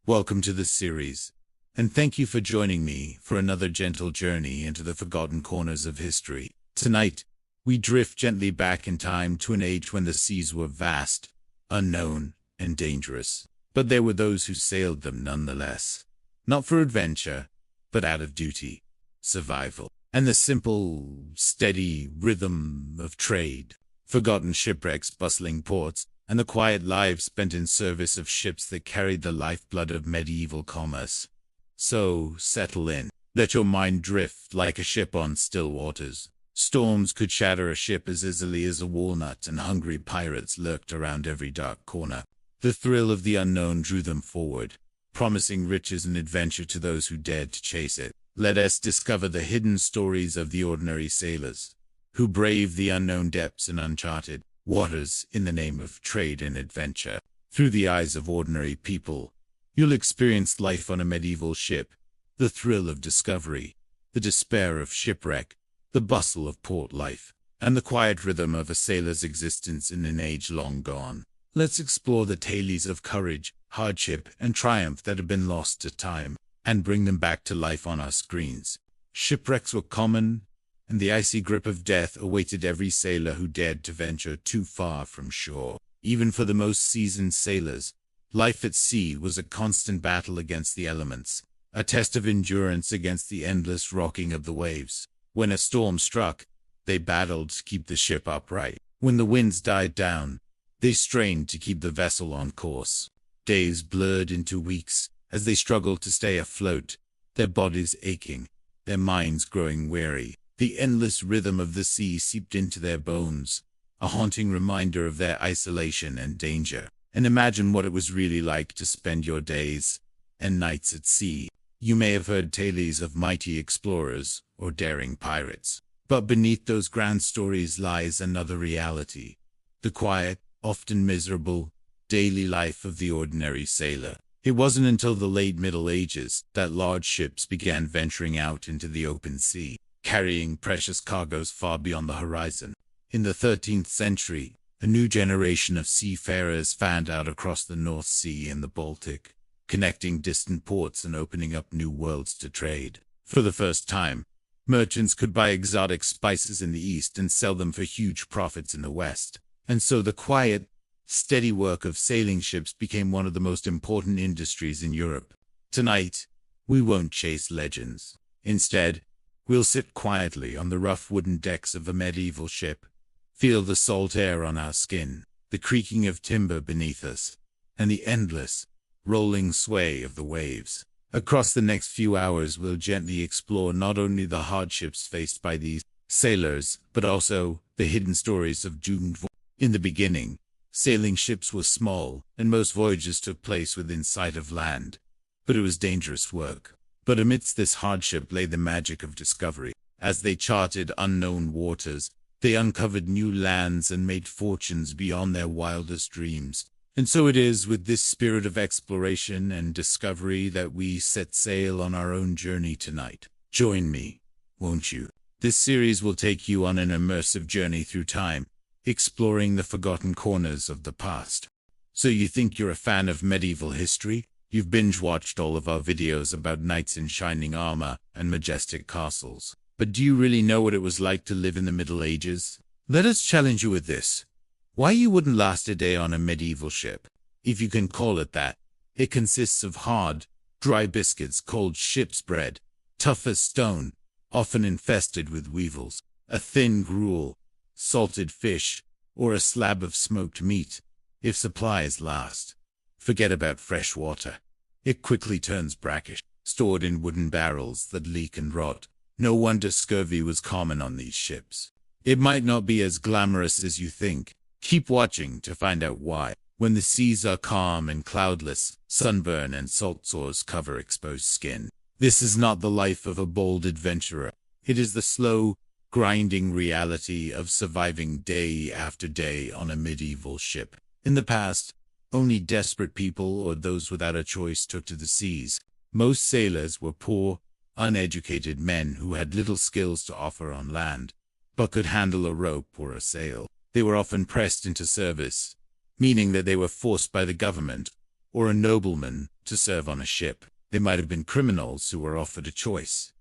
Welcome to this series, and thank you for joining me for another gentle journey into the forgotten corners of history. Tonight, we drift gently back in time to an age when the seas were vast, unknown, and dangerous. But there were those who sailed them nonetheless, not for adventure, but out of duty, survival, and the simple, steady rhythm of trade. Forgotten shipwrecks, bustling ports, and the quiet lives spent in service of ships that carried the lifeblood of medieval commerce. So, settle in. Let your mind drift like a ship on still waters. Storms could shatter a ship as easily as a walnut, and hungry pirates lurked around every dark corner. The thrill of the unknown drew them forward, promising riches and adventure to those who dared to chase it. Let us discover the hidden stories of the ordinary sailors, who braved the unknown depths and uncharted waters in the name of trade and adventure. Through the eyes of ordinary people, you'll experience life on a medieval ship, the thrill of discovery, the despair of shipwreck, the bustle of port life, and the quiet rhythm of a sailor's existence in an age long gone. Let's explore the tales of courage, hardship, and triumph that have been lost to time, and bring them back to life on our screens. Shipwrecks were common, and the icy grip of death awaited every sailor who dared to venture too far from shore. Even for the most seasoned sailors, life at sea was a constant battle against the elements, a test of endurance against the endless rocking of the waves. When a storm struck, they battled to keep the ship upright. When the winds died down, they strained to keep the vessel on course. Days blurred into weeks as they struggled to stay afloat, their bodies aching, their minds growing weary. The endless rhythm of the sea seeped into their bones, a haunting reminder of their isolation and danger. And imagine what it was really like to spend your days and nights at sea. You may have heard tales of mighty explorers or daring pirates, but beneath those grand stories lies another reality: the quiet, often miserable, daily life of the ordinary sailor. It wasn't until the late Middle Ages that large ships began venturing out into the open sea, carrying precious cargoes far beyond the horizon. In the 13th century, a new generation of seafarers fanned out across the North Sea and the Baltic, connecting distant ports and opening up new worlds to trade. For the first time, merchants could buy exotic spices in the East and sell them for huge profits in the West. And so the quiet, steady work of sailing ships became one of the most important industries in Europe. Tonight, we won't chase legends. Instead, we'll sit quietly on the rough wooden decks of a medieval ship, feel the salt air on our skin, the creaking of timber beneath us, and the endless, rolling sway of the waves. Across the next few hours, we'll gently explore not only the hardships faced by these sailors, but also the hidden stories of doomed voyages. In the beginning, sailing ships were small, and most voyages took place within sight of land. But it was dangerous work. But amidst this hardship lay the magic of discovery. As they charted unknown waters, they uncovered new lands and made fortunes beyond their wildest dreams. And so it is with this spirit of exploration and discovery that we set sail on our own journey tonight. Join me, won't you? This series will take you on an immersive journey through time, exploring the forgotten corners of the past. So you think you're a fan of medieval history? You've binge-watched all of our videos about knights in shining armor and majestic castles. But do you really know what it was like to live in the Middle Ages? Let us challenge you with this: why you wouldn't last a day on a medieval ship, if you can call it that. It consists of hard, dry biscuits called ship's bread, tough as stone, often infested with weevils, a thin gruel, salted fish, or a slab of smoked meat, if supplies last. Forget about fresh water. It quickly turns brackish, stored in wooden barrels that leak and rot. No wonder scurvy was common on these ships. It might not be as glamorous as you think. Keep watching to find out why. When the seas are calm and cloudless, sunburn and salt sores cover exposed skin. This is not the life of a bold adventurer. It is the slow, grinding reality of surviving day after day on a medieval ship. In the past, only desperate people or those without a choice took to the seas. Most sailors were poor, uneducated men who had little skills to offer on land, but could handle a rope or a sail. They were often pressed into service, meaning that they were forced by the government or a nobleman to serve on a ship. They might have been criminals who were offered a choice: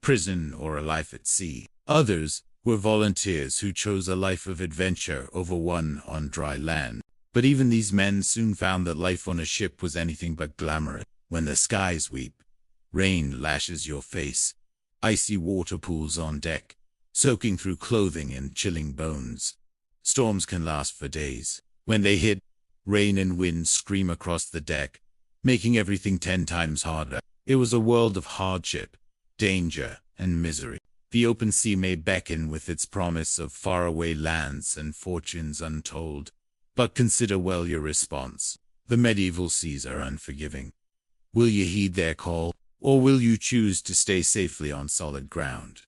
prison or a life at sea. Others were volunteers who chose a life of adventure over one on dry land. But even these men soon found that life on a ship was anything but glamorous. When the skies weep, rain lashes your face, icy water pools on deck, soaking through clothing and chilling bones. Storms can last for days. When they hit, rain and wind scream across the deck, making everything 10 times harder. It was a world of hardship, danger, and misery. The open sea may beckon with its promise of faraway lands and fortunes untold. But consider well your response. The medieval seas are unforgiving. Will you heed their call, or will you choose to stay safely on solid ground?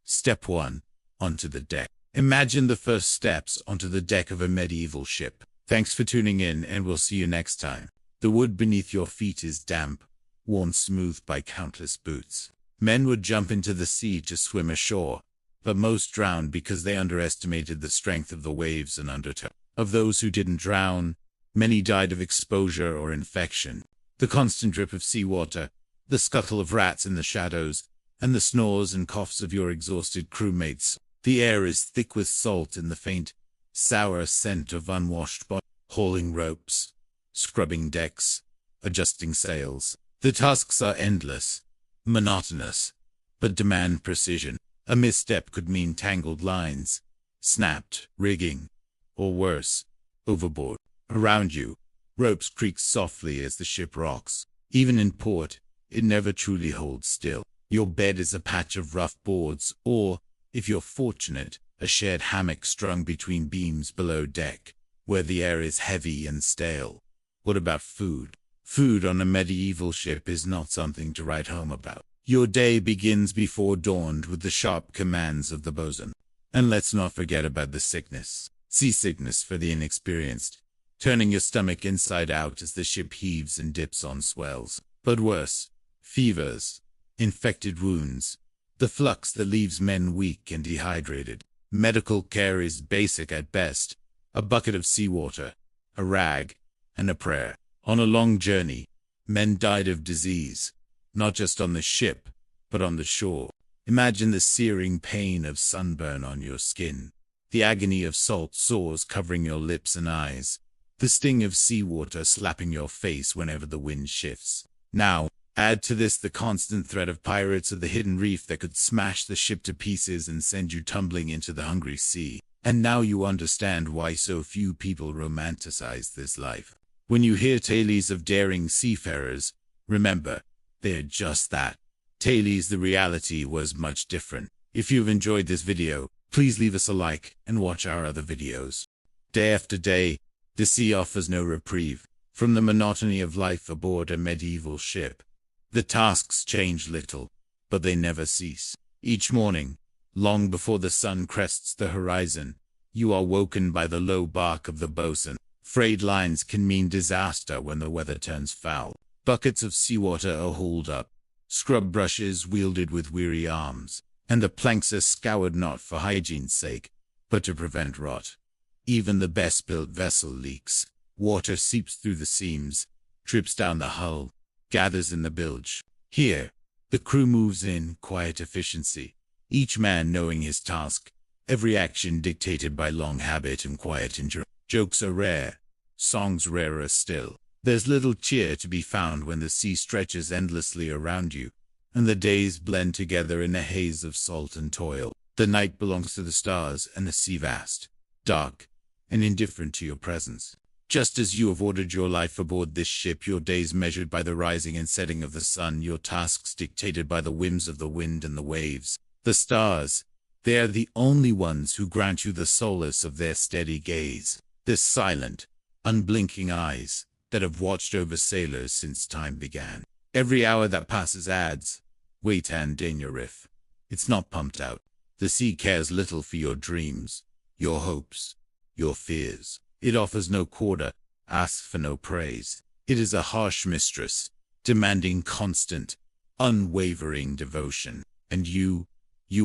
Step 1. Onto the deck. Imagine the first steps onto the deck of a medieval ship. Thanks for tuning in, and we'll see you next time. The wood beneath your feet is damp, worn smooth by countless boots. Men would jump into the sea to swim ashore, but most drowned because they underestimated the strength of the waves and undertow. Of those who didn't drown, many died of exposure or infection. The constant drip of seawater, the scuttle of rats in the shadows, and the snores and coughs of your exhausted crewmates. The air is thick with salt and the faint, sour scent of unwashed bodies. Hauling ropes, scrubbing decks, adjusting sails. The tasks are endless, monotonous, but demand precision. A misstep could mean tangled lines, snapped rigging, or worse, overboard. Around you, ropes creak softly as the ship rocks. Even in port, it never truly holds still. Your bed is a patch of rough boards, or, if you're fortunate, a shared hammock strung between beams below deck, where the air is heavy and stale. What about food? Food on a medieval ship is not something to write home about. Your day begins before dawn with the sharp commands of the bosun. And let's not forget about the sickness. Seasickness for the inexperienced, turning your stomach inside out as the ship heaves and dips on swells. But worse, fevers, infected wounds, the flux that leaves men weak and dehydrated. Medical care is basic at best: a bucket of seawater, a rag, and a prayer. On a long journey, men died of disease, not just on the ship, but on the shore. Imagine the searing pain of sunburn on your skin, the agony of salt sores covering your lips and eyes, the sting of seawater slapping your face whenever the wind shifts. Now, add to this the constant threat of pirates of the hidden reef that could smash the ship to pieces and send you tumbling into the hungry sea. And now you understand why so few people romanticize this life. When you hear tales of daring seafarers, remember, they're just that. Tales. The reality was much different. If you've enjoyed this video, please leave us a like and watch our other videos. Day after day, the sea offers no reprieve from the monotony of life aboard a medieval ship. The tasks change little, but they never cease. Each morning, long before the sun crests the horizon, you are woken by the low bark of the bosun. Frayed lines can mean disaster when the weather turns foul. Buckets of seawater are hauled up, scrub brushes wielded with weary arms, and the planks are scoured not for hygiene's sake, but to prevent rot. Even the best-built vessel leaks. Water seeps through the seams, drips down the hull, gathers in the bilge. Here, the crew moves in quiet efficiency, each man knowing his task, every action dictated by long habit and quiet endurance. Jokes are rare, songs rarer still. There's little cheer to be found when the sea stretches endlessly around you, and the days blend together in a haze of salt and toil. The night belongs to the stars and the sea vast, dark, and indifferent to your presence. Just as you have ordered your life aboard this ship, your days measured by the rising and setting of the sun, your tasks dictated by the whims of the wind and the waves. The stars, they are the only ones who grant you the solace of their steady gaze. The silent, unblinking eyes that have watched over sailors since time began. Every hour that passes adds weight and dangerous. It's not pumped out. The sea cares little for your dreams, your hopes, your fears. It offers no quarter, asks for no praise. It is a harsh mistress, demanding constant, unwavering devotion. And you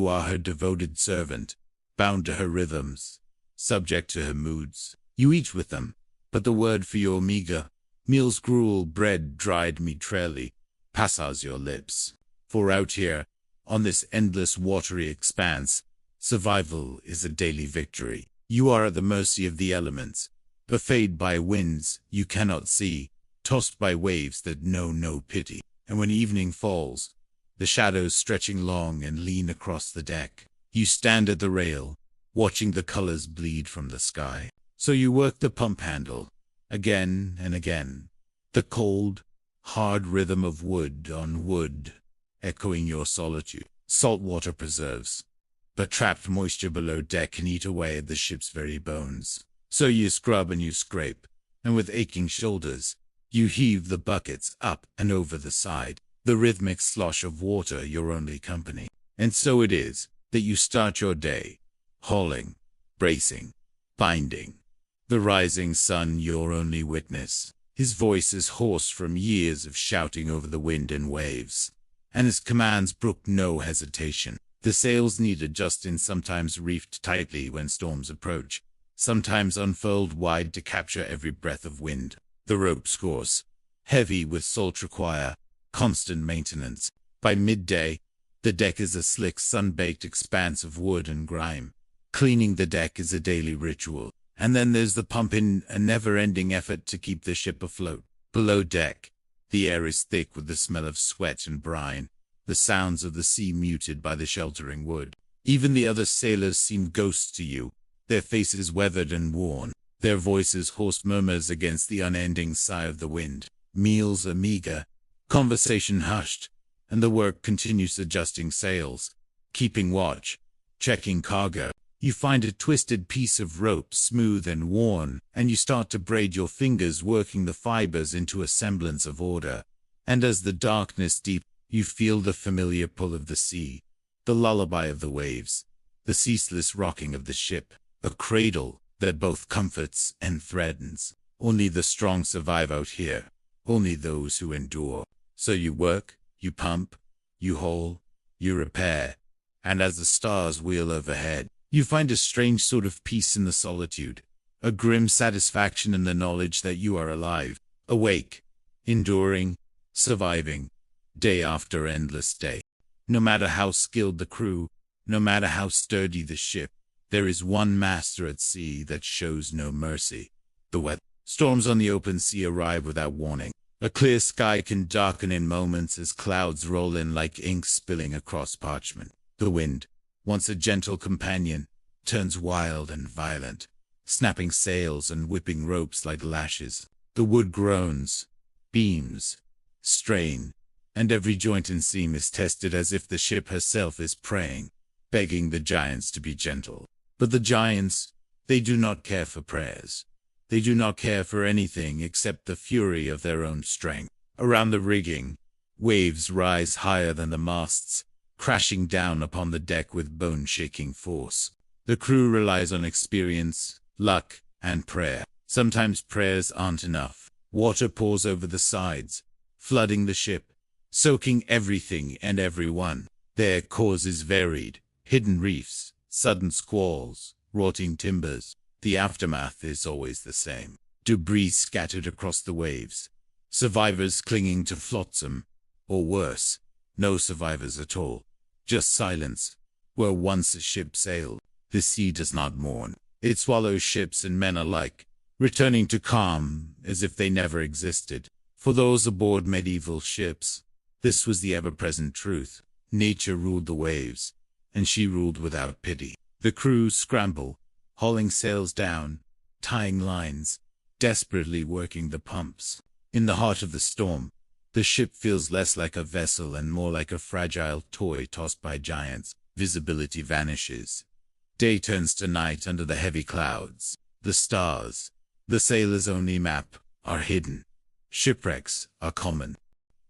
are her devoted servant, bound to her rhythms, subject to her moods. You eat with them, but the word for your meager, Meals gruel, bread, dried meat trelly, passes your lips. For out here, on this endless watery expanse, survival is a daily victory. You are at the mercy of the elements, buffeted by winds you cannot see, tossed by waves that know no pity. And when evening falls, the shadows stretching long and lean across the deck, you stand at the rail, watching the colors bleed from the sky. So you work the pump handle, again and again, the cold, hard rhythm of wood on wood, echoing your solitude. Saltwater preserves, but trapped moisture below deck can eat away at the ship's very bones. So you scrub and you scrape, and with aching shoulders, you heave the buckets up and over the side, the rhythmic slosh of water your only company. And so it is that you start your day, hauling, bracing, binding. The rising sun your only witness. His voice is hoarse from years of shouting over the wind and waves, and his commands brook no hesitation. The sails need adjusting, sometimes reefed tightly when storms approach, sometimes unfurled wide to capture every breath of wind. The ropes coarse, heavy with salt require constant maintenance. By midday, the deck is a slick, sun-baked expanse of wood and grime. Cleaning the deck is a daily ritual. And then there's the pump, in a never-ending effort to keep the ship afloat. Below deck, the air is thick with the smell of sweat and brine, the sounds of the sea muted by the sheltering wood. Even the other sailors seem ghosts to you, their faces weathered and worn, their voices hoarse murmurs against the unending sigh of the wind. Meals are meager, conversation hushed, and the work continues, adjusting sails, keeping watch, checking cargo. You find a twisted piece of rope, smooth and worn, and you start to braid your fingers, working the fibers into a semblance of order. And as the darkness deepens, you feel the familiar pull of the sea, the lullaby of the waves, the ceaseless rocking of the ship, a cradle that both comforts and threatens. Only the strong survive out here, only those who endure. So you work, you pump, you haul, you repair, and as the stars wheel overhead, you find a strange sort of peace in the solitude, a grim satisfaction in the knowledge that you are alive, awake, enduring, surviving, day after endless day. No matter how skilled the crew, no matter how sturdy the ship, there is one master at sea that shows no mercy: the weather. Storms on the open sea arrive without warning. A clear sky can darken in moments as clouds roll in like ink spilling across parchment. The wind, once a gentle companion, turns wild and violent, snapping sails and whipping ropes like lashes. The wood groans, beams, strain, and every joint and seam is tested as if the ship herself is praying, begging the giants to be gentle. But the giants, they do not care for prayers. They do not care for anything except the fury of their own strength. Around the rigging, waves rise higher than the masts, crashing down upon the deck with bone-shaking force. The crew relies on experience, luck, and prayer. Sometimes prayers aren't enough. Water pours over the sides, flooding the ship, soaking everything and everyone. Their cause is varied: hidden reefs, sudden squalls, rotting timbers. The aftermath is always the same: debris scattered across the waves, survivors clinging to flotsam, or worse, no survivors at all. Just silence. Where once a ship sailed, the sea does not mourn. It swallows ships and men alike, returning to calm as if they never existed. For those aboard medieval ships, this was the ever-present truth. Nature ruled the waves, and she ruled without pity. The crews scramble, hauling sails down, tying lines, desperately working the pumps. In the heart of the storm, the ship feels less like a vessel and more like a fragile toy tossed by giants. Visibility vanishes. Day turns to night under the heavy clouds. The stars, the sailor's only map, are hidden. Shipwrecks are common.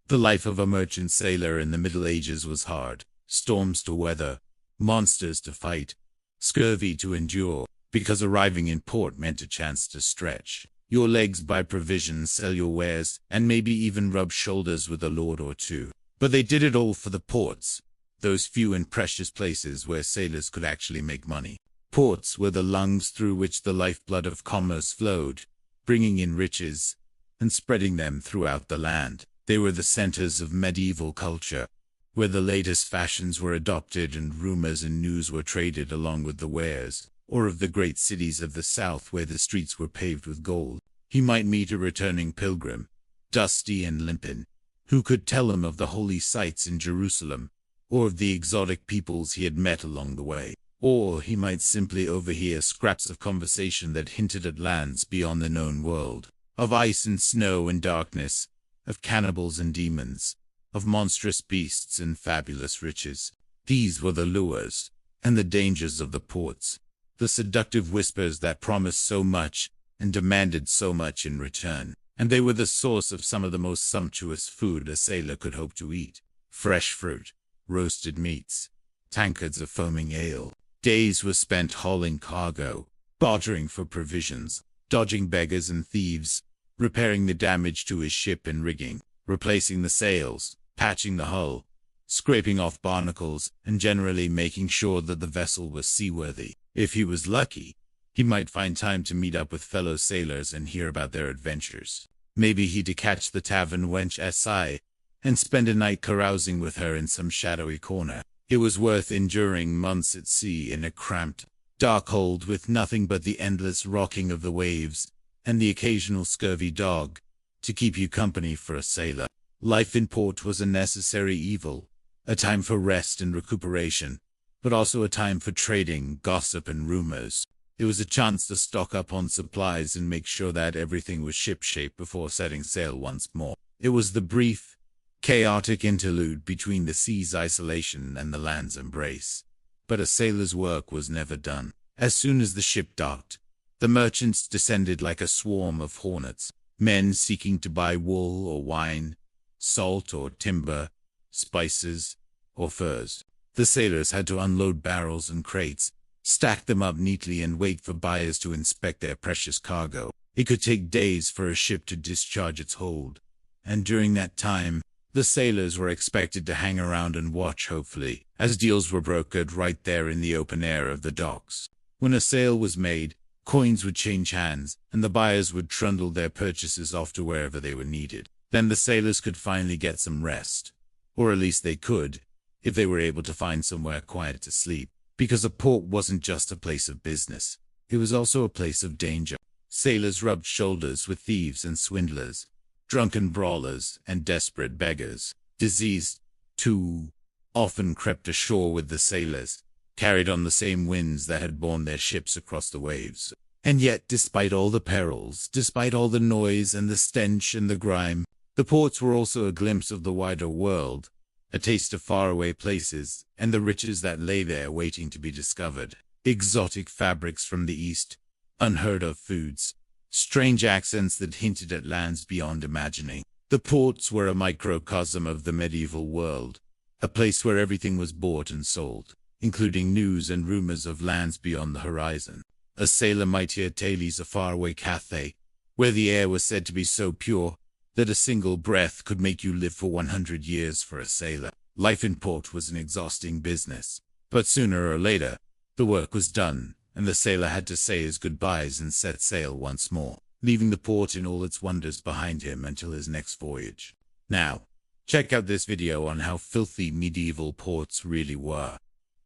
The life of a merchant sailor in the Middle Ages was hard. Storms to weather, monsters to fight, scurvy to endure, because arriving in port meant a chance to stretch your legs, buy provisions, sell your wares, and maybe even rub shoulders with a lord or two. But they did it all for the ports, those few and precious places where sailors could actually make money. Ports were the lungs through which the lifeblood of commerce flowed, bringing in riches, and spreading them throughout the land. They were the centers of medieval culture, where the latest fashions were adopted and rumors and news were traded along with the wares, or of the great cities of the south where the streets were paved with gold. He might meet a returning pilgrim, dusty and limping, who could tell him of the holy sites in Jerusalem, or of the exotic peoples he had met along the way. Or he might simply overhear scraps of conversation that hinted at lands beyond the known world, of ice and snow and darkness, of cannibals and demons, of monstrous beasts and fabulous riches. These were the lures and the dangers of the ports, the seductive whispers that promised so much and demanded so much in return. And they were the source of some of the most sumptuous food a sailor could hope to eat: fresh fruit, roasted meats, tankards of foaming ale. Days were spent hauling cargo, bartering for provisions, dodging beggars and thieves, repairing the damage to his ship and rigging, replacing the sails, patching the hull, scraping off barnacles, and generally making sure that the vessel was seaworthy. If he was lucky, he might find time to meet up with fellow sailors and hear about their adventures. Maybe he'd catch the tavern wench Si and spend a night carousing with her in some shadowy corner. It was worth enduring months at sea in a cramped, dark hold with nothing but the endless rocking of the waves and the occasional scurvy dog to keep you company for a sailor. Life in port was a necessary evil, a time for rest and recuperation, but also a time for trading, gossip, and rumors. It was a chance to stock up on supplies and make sure that everything was shipshape before setting sail once more. It was the brief, chaotic interlude between the sea's isolation and the land's embrace. But a sailor's work was never done. As soon as the ship docked, the merchants descended like a swarm of hornets, men seeking to buy wool or wine, salt or timber, spices or furs. The sailors had to unload barrels and crates, stack them up neatly, and wait for buyers to inspect their precious cargo. It could take days for a ship to discharge its hold, and during that time, the sailors were expected to hang around and watch hopefully, as deals were brokered right there in the open air of the docks. When a sale was made, coins would change hands, and the buyers would trundle their purchases off to wherever they were needed. Then the sailors could finally get some rest, or at least they could, if they were able to find somewhere quiet to sleep. Because a port wasn't just a place of business, it was also a place of danger. Sailors rubbed shoulders with thieves and swindlers, drunken brawlers and desperate beggars. Disease, too, often crept ashore with the sailors, carried on the same winds that had borne their ships across the waves. And yet, despite all the perils, despite all the noise and the stench and the grime, the ports were also a glimpse of the wider world, a taste of faraway places and the riches that lay there waiting to be discovered. Exotic fabrics from the east, unheard of foods, strange accents that hinted at lands beyond imagining. The ports were a microcosm of the medieval world, a place where everything was bought and sold, including news and rumors of lands beyond the horizon. A sailor might hear tales of faraway Cathay, where the air was said to be so pure that a single breath could make you live for 100 years for a sailor. Life in port was an exhausting business, but sooner or later, the work was done, and the sailor had to say his goodbyes and set sail once more, leaving the port in all its wonders behind him until his next voyage. Now, check out this video on how filthy medieval ports really were,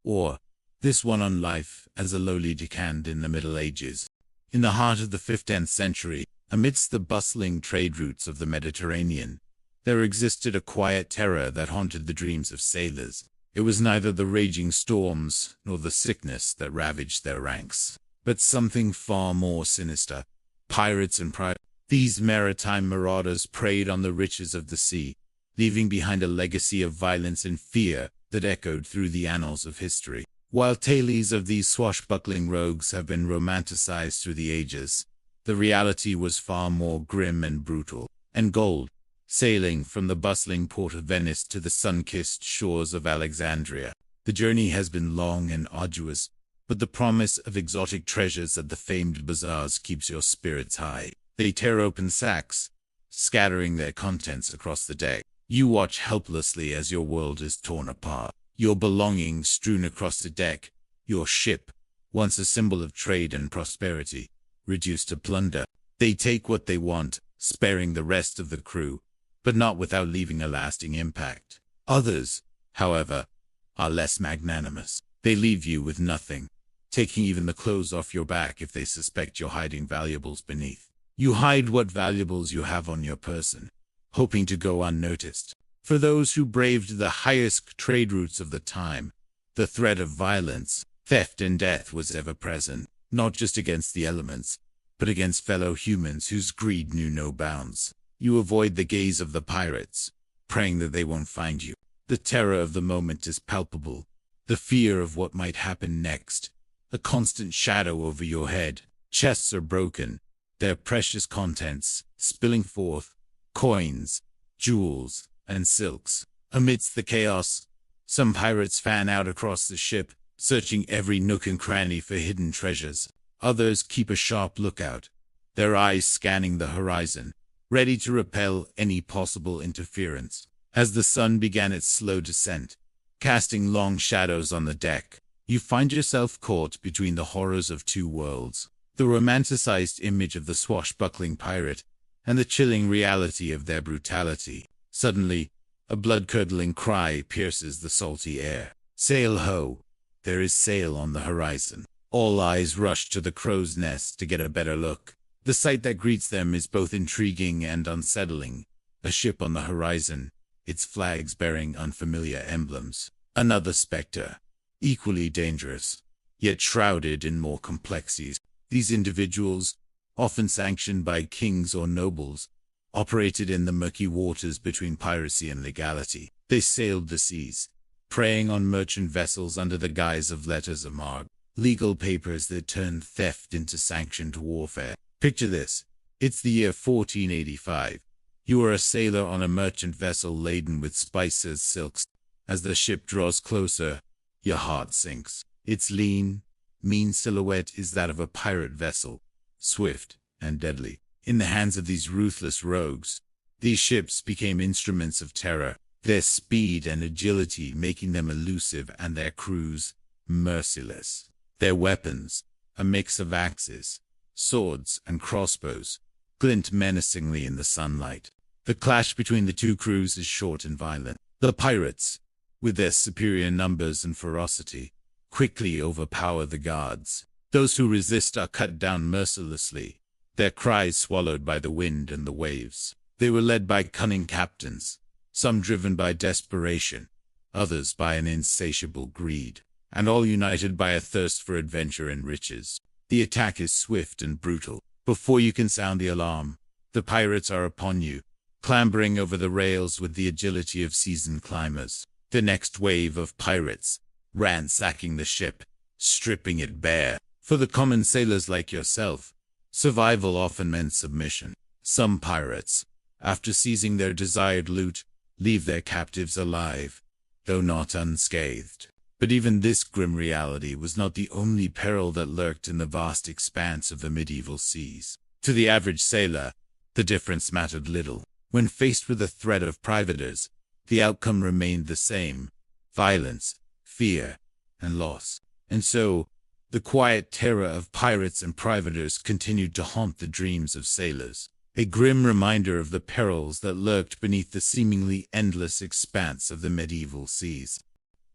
or this one on life as a lowly deckhand in the Middle Ages. In the heart of the 15th century, amidst the bustling trade routes of the Mediterranean, there existed a quiet terror that haunted the dreams of sailors. It was neither the raging storms nor the sickness that ravaged their ranks, but something far more sinister: pirates and pirates. These maritime marauders preyed on the riches of the sea, leaving behind a legacy of violence and fear that echoed through the annals of history. While tales of these swashbuckling rogues have been romanticized through the ages, the reality was far more grim and brutal. And gold, sailing from the bustling port of Venice to the sun-kissed shores of Alexandria. The journey has been long and arduous, but the promise of exotic treasures at the famed bazaars keeps your spirits high. They tear open sacks, scattering their contents across the deck. You watch helplessly as your world is torn apart, your belongings strewn across the deck, your ship, once a symbol of trade and prosperity, reduced to plunder. They take what they want, sparing the rest of the crew, but not without leaving a lasting impact. Others, however, are less magnanimous. They leave you with nothing, taking even the clothes off your back if they suspect you're hiding valuables beneath. You hide what valuables you have on your person, hoping to go unnoticed. For those who braved the highest trade routes of the time, the threat of violence, theft, and death was ever present, not just against the elements, but against fellow humans whose greed knew no bounds. You avoid the gaze of the pirates, praying that they won't find you. The terror of the moment is palpable, the fear of what might happen next, a constant shadow over your head. Chests are broken, their precious contents spilling forth, coins, jewels, and silks. Amidst the chaos, some pirates fan out across the ship, searching every nook and cranny for hidden treasures. Others keep a sharp lookout, their eyes scanning the horizon, ready to repel any possible interference. As the sun began its slow descent, casting long shadows on the deck, you find yourself caught between the horrors of two worlds, the romanticized image of the swashbuckling pirate and the chilling reality of their brutality. Suddenly, a blood-curdling cry pierces the salty air. Sail ho! There is sail on the horizon. All eyes rush to the crow's nest to get a better look. The sight that greets them is both intriguing and unsettling. A ship on the horizon, its flags bearing unfamiliar emblems. Another specter, equally dangerous, yet shrouded in more complexities. These individuals, often sanctioned by kings or nobles, operated in the murky waters between piracy and legality. They sailed the seas, preying on merchant vessels under the guise of letters of marque, legal papers that turned theft into sanctioned warfare. Picture this. It's the year 1485. You are a sailor on a merchant vessel laden with spices, silks. As the ship draws closer, your heart sinks. Its lean, mean silhouette is that of a pirate vessel, swift and deadly. In the hands of these ruthless rogues, these ships became instruments of terror, their speed and agility making them elusive and their crews merciless. Their weapons, a mix of axes, swords, and crossbows, glint menacingly in the sunlight. The clash between the two crews is short and violent. The pirates, with their superior numbers and ferocity, quickly overpower the guards. Those who resist are cut down mercilessly, their cries swallowed by the wind and the waves. They were led by cunning captains, some driven by desperation, others by an insatiable greed, and all united by a thirst for adventure and riches. The attack is swift and brutal. Before you can sound the alarm, the pirates are upon you, clambering over the rails with the agility of seasoned climbers. The next wave of pirates, ransacking the ship, stripping it bare. For the common sailors like yourself, survival often meant submission. Some pirates, after seizing their desired loot, leave their captives alive, though not unscathed. But even this grim reality was not the only peril that lurked in the vast expanse of the medieval seas. To the average sailor, the difference mattered little. When faced with the threat of privateers, the outcome remained the same: violence, fear, and loss. And so, the quiet terror of pirates and privateers continued to haunt the dreams of sailors, a grim reminder of the perils that lurked beneath the seemingly endless expanse of the medieval seas.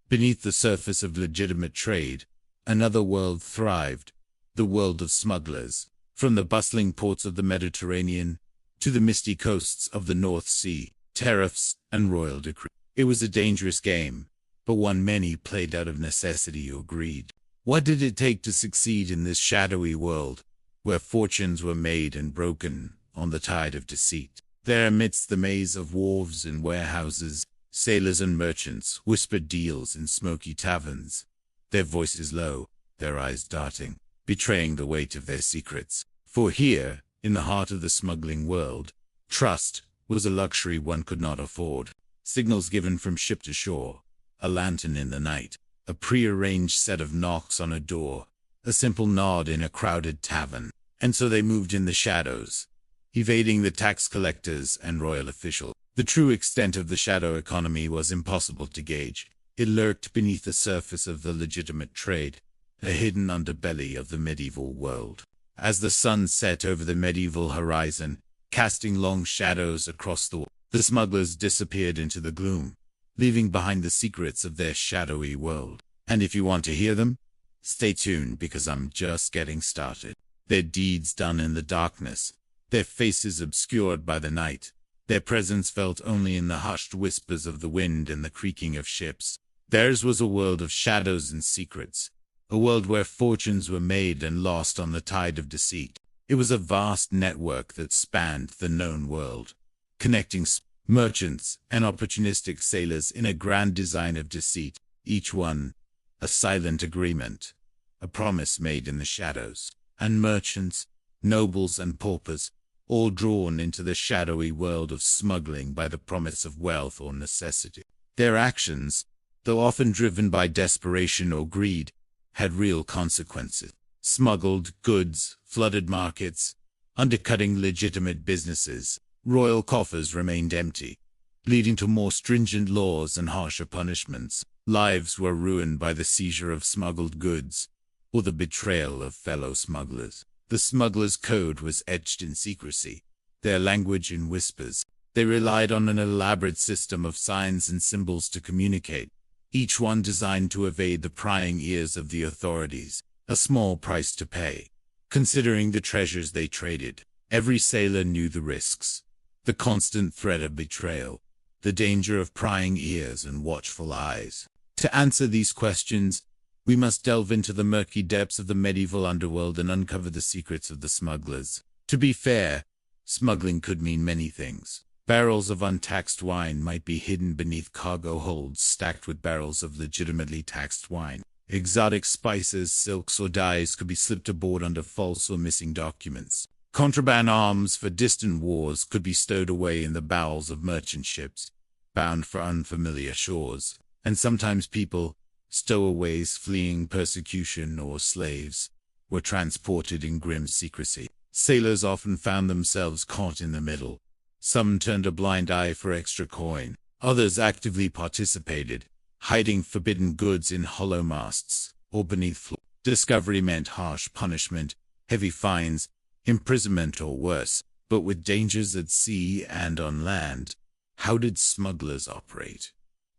Beneath the surface of legitimate trade, another world thrived, the world of smugglers. From the bustling ports of the Mediterranean to the misty coasts of the North Sea, tariffs and royal decree. It was a dangerous game, but one many played out of necessity or greed. What did it take to succeed in this shadowy world, where fortunes were made and broken on the tide of deceit? There, amidst the maze of wharves and warehouses, sailors and merchants whispered deals in smoky taverns, their voices low, their eyes darting, betraying the weight of their secrets. For here, in the heart of the smuggling world, trust was a luxury one could not afford. Signals given from ship to shore, a lantern in the night, a prearranged set of knocks on a door, a simple nod in a crowded tavern. And so they moved in the shadows, evading the tax collectors and royal officials. The true extent of the shadow economy was impossible to gauge. It lurked beneath the surface of the legitimate trade, a hidden underbelly of the medieval world. As the sun set over the medieval horizon, casting long shadows across the wall. The smugglers disappeared into the gloom, leaving behind the secrets of their shadowy world. And if you want to hear them, stay tuned because I'm just getting started. Their deeds done in the darkness, their faces obscured by the night, their presence felt only in the hushed whispers of the wind and the creaking of ships. Theirs was a world of shadows and secrets, a world where fortunes were made and lost on the tide of deceit. It was a vast network that spanned the known world, connecting merchants and opportunistic sailors in a grand design of deceit, each one a silent agreement, a promise made in the shadows. And merchants, nobles and paupers, all drawn into the shadowy world of smuggling by the promise of wealth or necessity. Their actions, though often driven by desperation or greed, had real consequences. Smuggled goods flooded markets, undercutting legitimate businesses. Royal coffers remained empty, leading to more stringent laws and harsher punishments. Lives were ruined by the seizure of smuggled goods, or the betrayal of fellow smugglers. The smugglers' code was etched in secrecy, their language in whispers. They relied on an elaborate system of signs and symbols to communicate, each one designed to evade the prying ears of the authorities. A small price to pay, considering the treasures they traded. Every sailor knew the risks, the constant threat of betrayal, the danger of prying ears and watchful eyes. To answer these questions, we must delve into the murky depths of the medieval underworld and uncover the secrets of the smugglers. To be fair, smuggling could mean many things. Barrels of untaxed wine might be hidden beneath cargo holds stacked with barrels of legitimately taxed wine. Exotic spices, silks, or dyes could be slipped aboard under false or missing documents. Contraband arms for distant wars could be stowed away in the bowels of merchant ships, bound for unfamiliar shores. And sometimes people, stowaways fleeing persecution or slaves, were transported in grim secrecy. Sailors often found themselves caught in the middle. Some turned a blind eye for extra coin. Others actively participated, hiding forbidden goods in hollow masts or beneath floor. Discovery meant harsh punishment, heavy fines, imprisonment or worse. But with dangers at sea and on land, how did smugglers operate?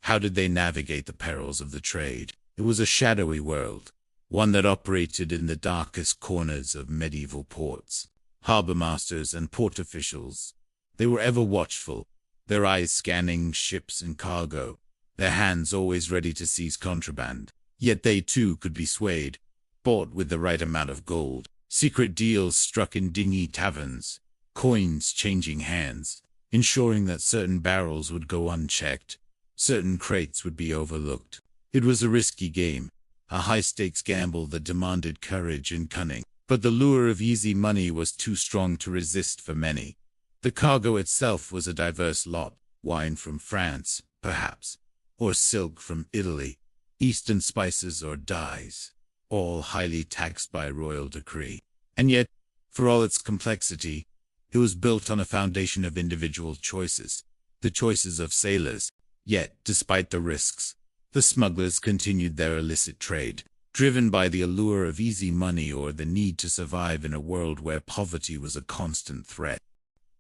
How did they navigate the perils of the trade? It was a shadowy world, one that operated in the darkest corners of medieval ports. Harbor masters and port officials, they were ever watchful, their eyes scanning ships and cargo, their hands always ready to seize contraband. Yet they too could be swayed, bought with the right amount of gold. Secret deals struck in dingy taverns, coins changing hands, ensuring that certain barrels would go unchecked, certain crates would be overlooked. It was a risky game, a high-stakes gamble that demanded courage and cunning. But the lure of easy money was too strong to resist for many. The cargo itself was a diverse lot, wine from France, perhaps, or silk from Italy, Eastern spices or dyes, all highly taxed by royal decree. And yet, for all its complexity, it was built on a foundation of individual choices, the choices of sailors. Yet, despite the risks, the smugglers continued their illicit trade, driven by the allure of easy money or the need to survive in a world where poverty was a constant threat.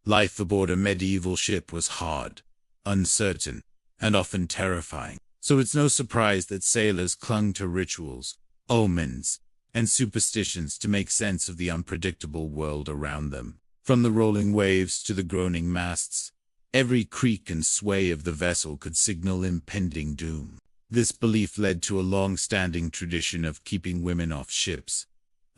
Life aboard a medieval ship was hard, uncertain, and often terrifying. So it's no surprise that sailors clung to rituals, omens, and superstitions to make sense of the unpredictable world around them. From the rolling waves to the groaning masts, every creak and sway of the vessel could signal impending doom. This belief led to a long-standing tradition of keeping women off ships,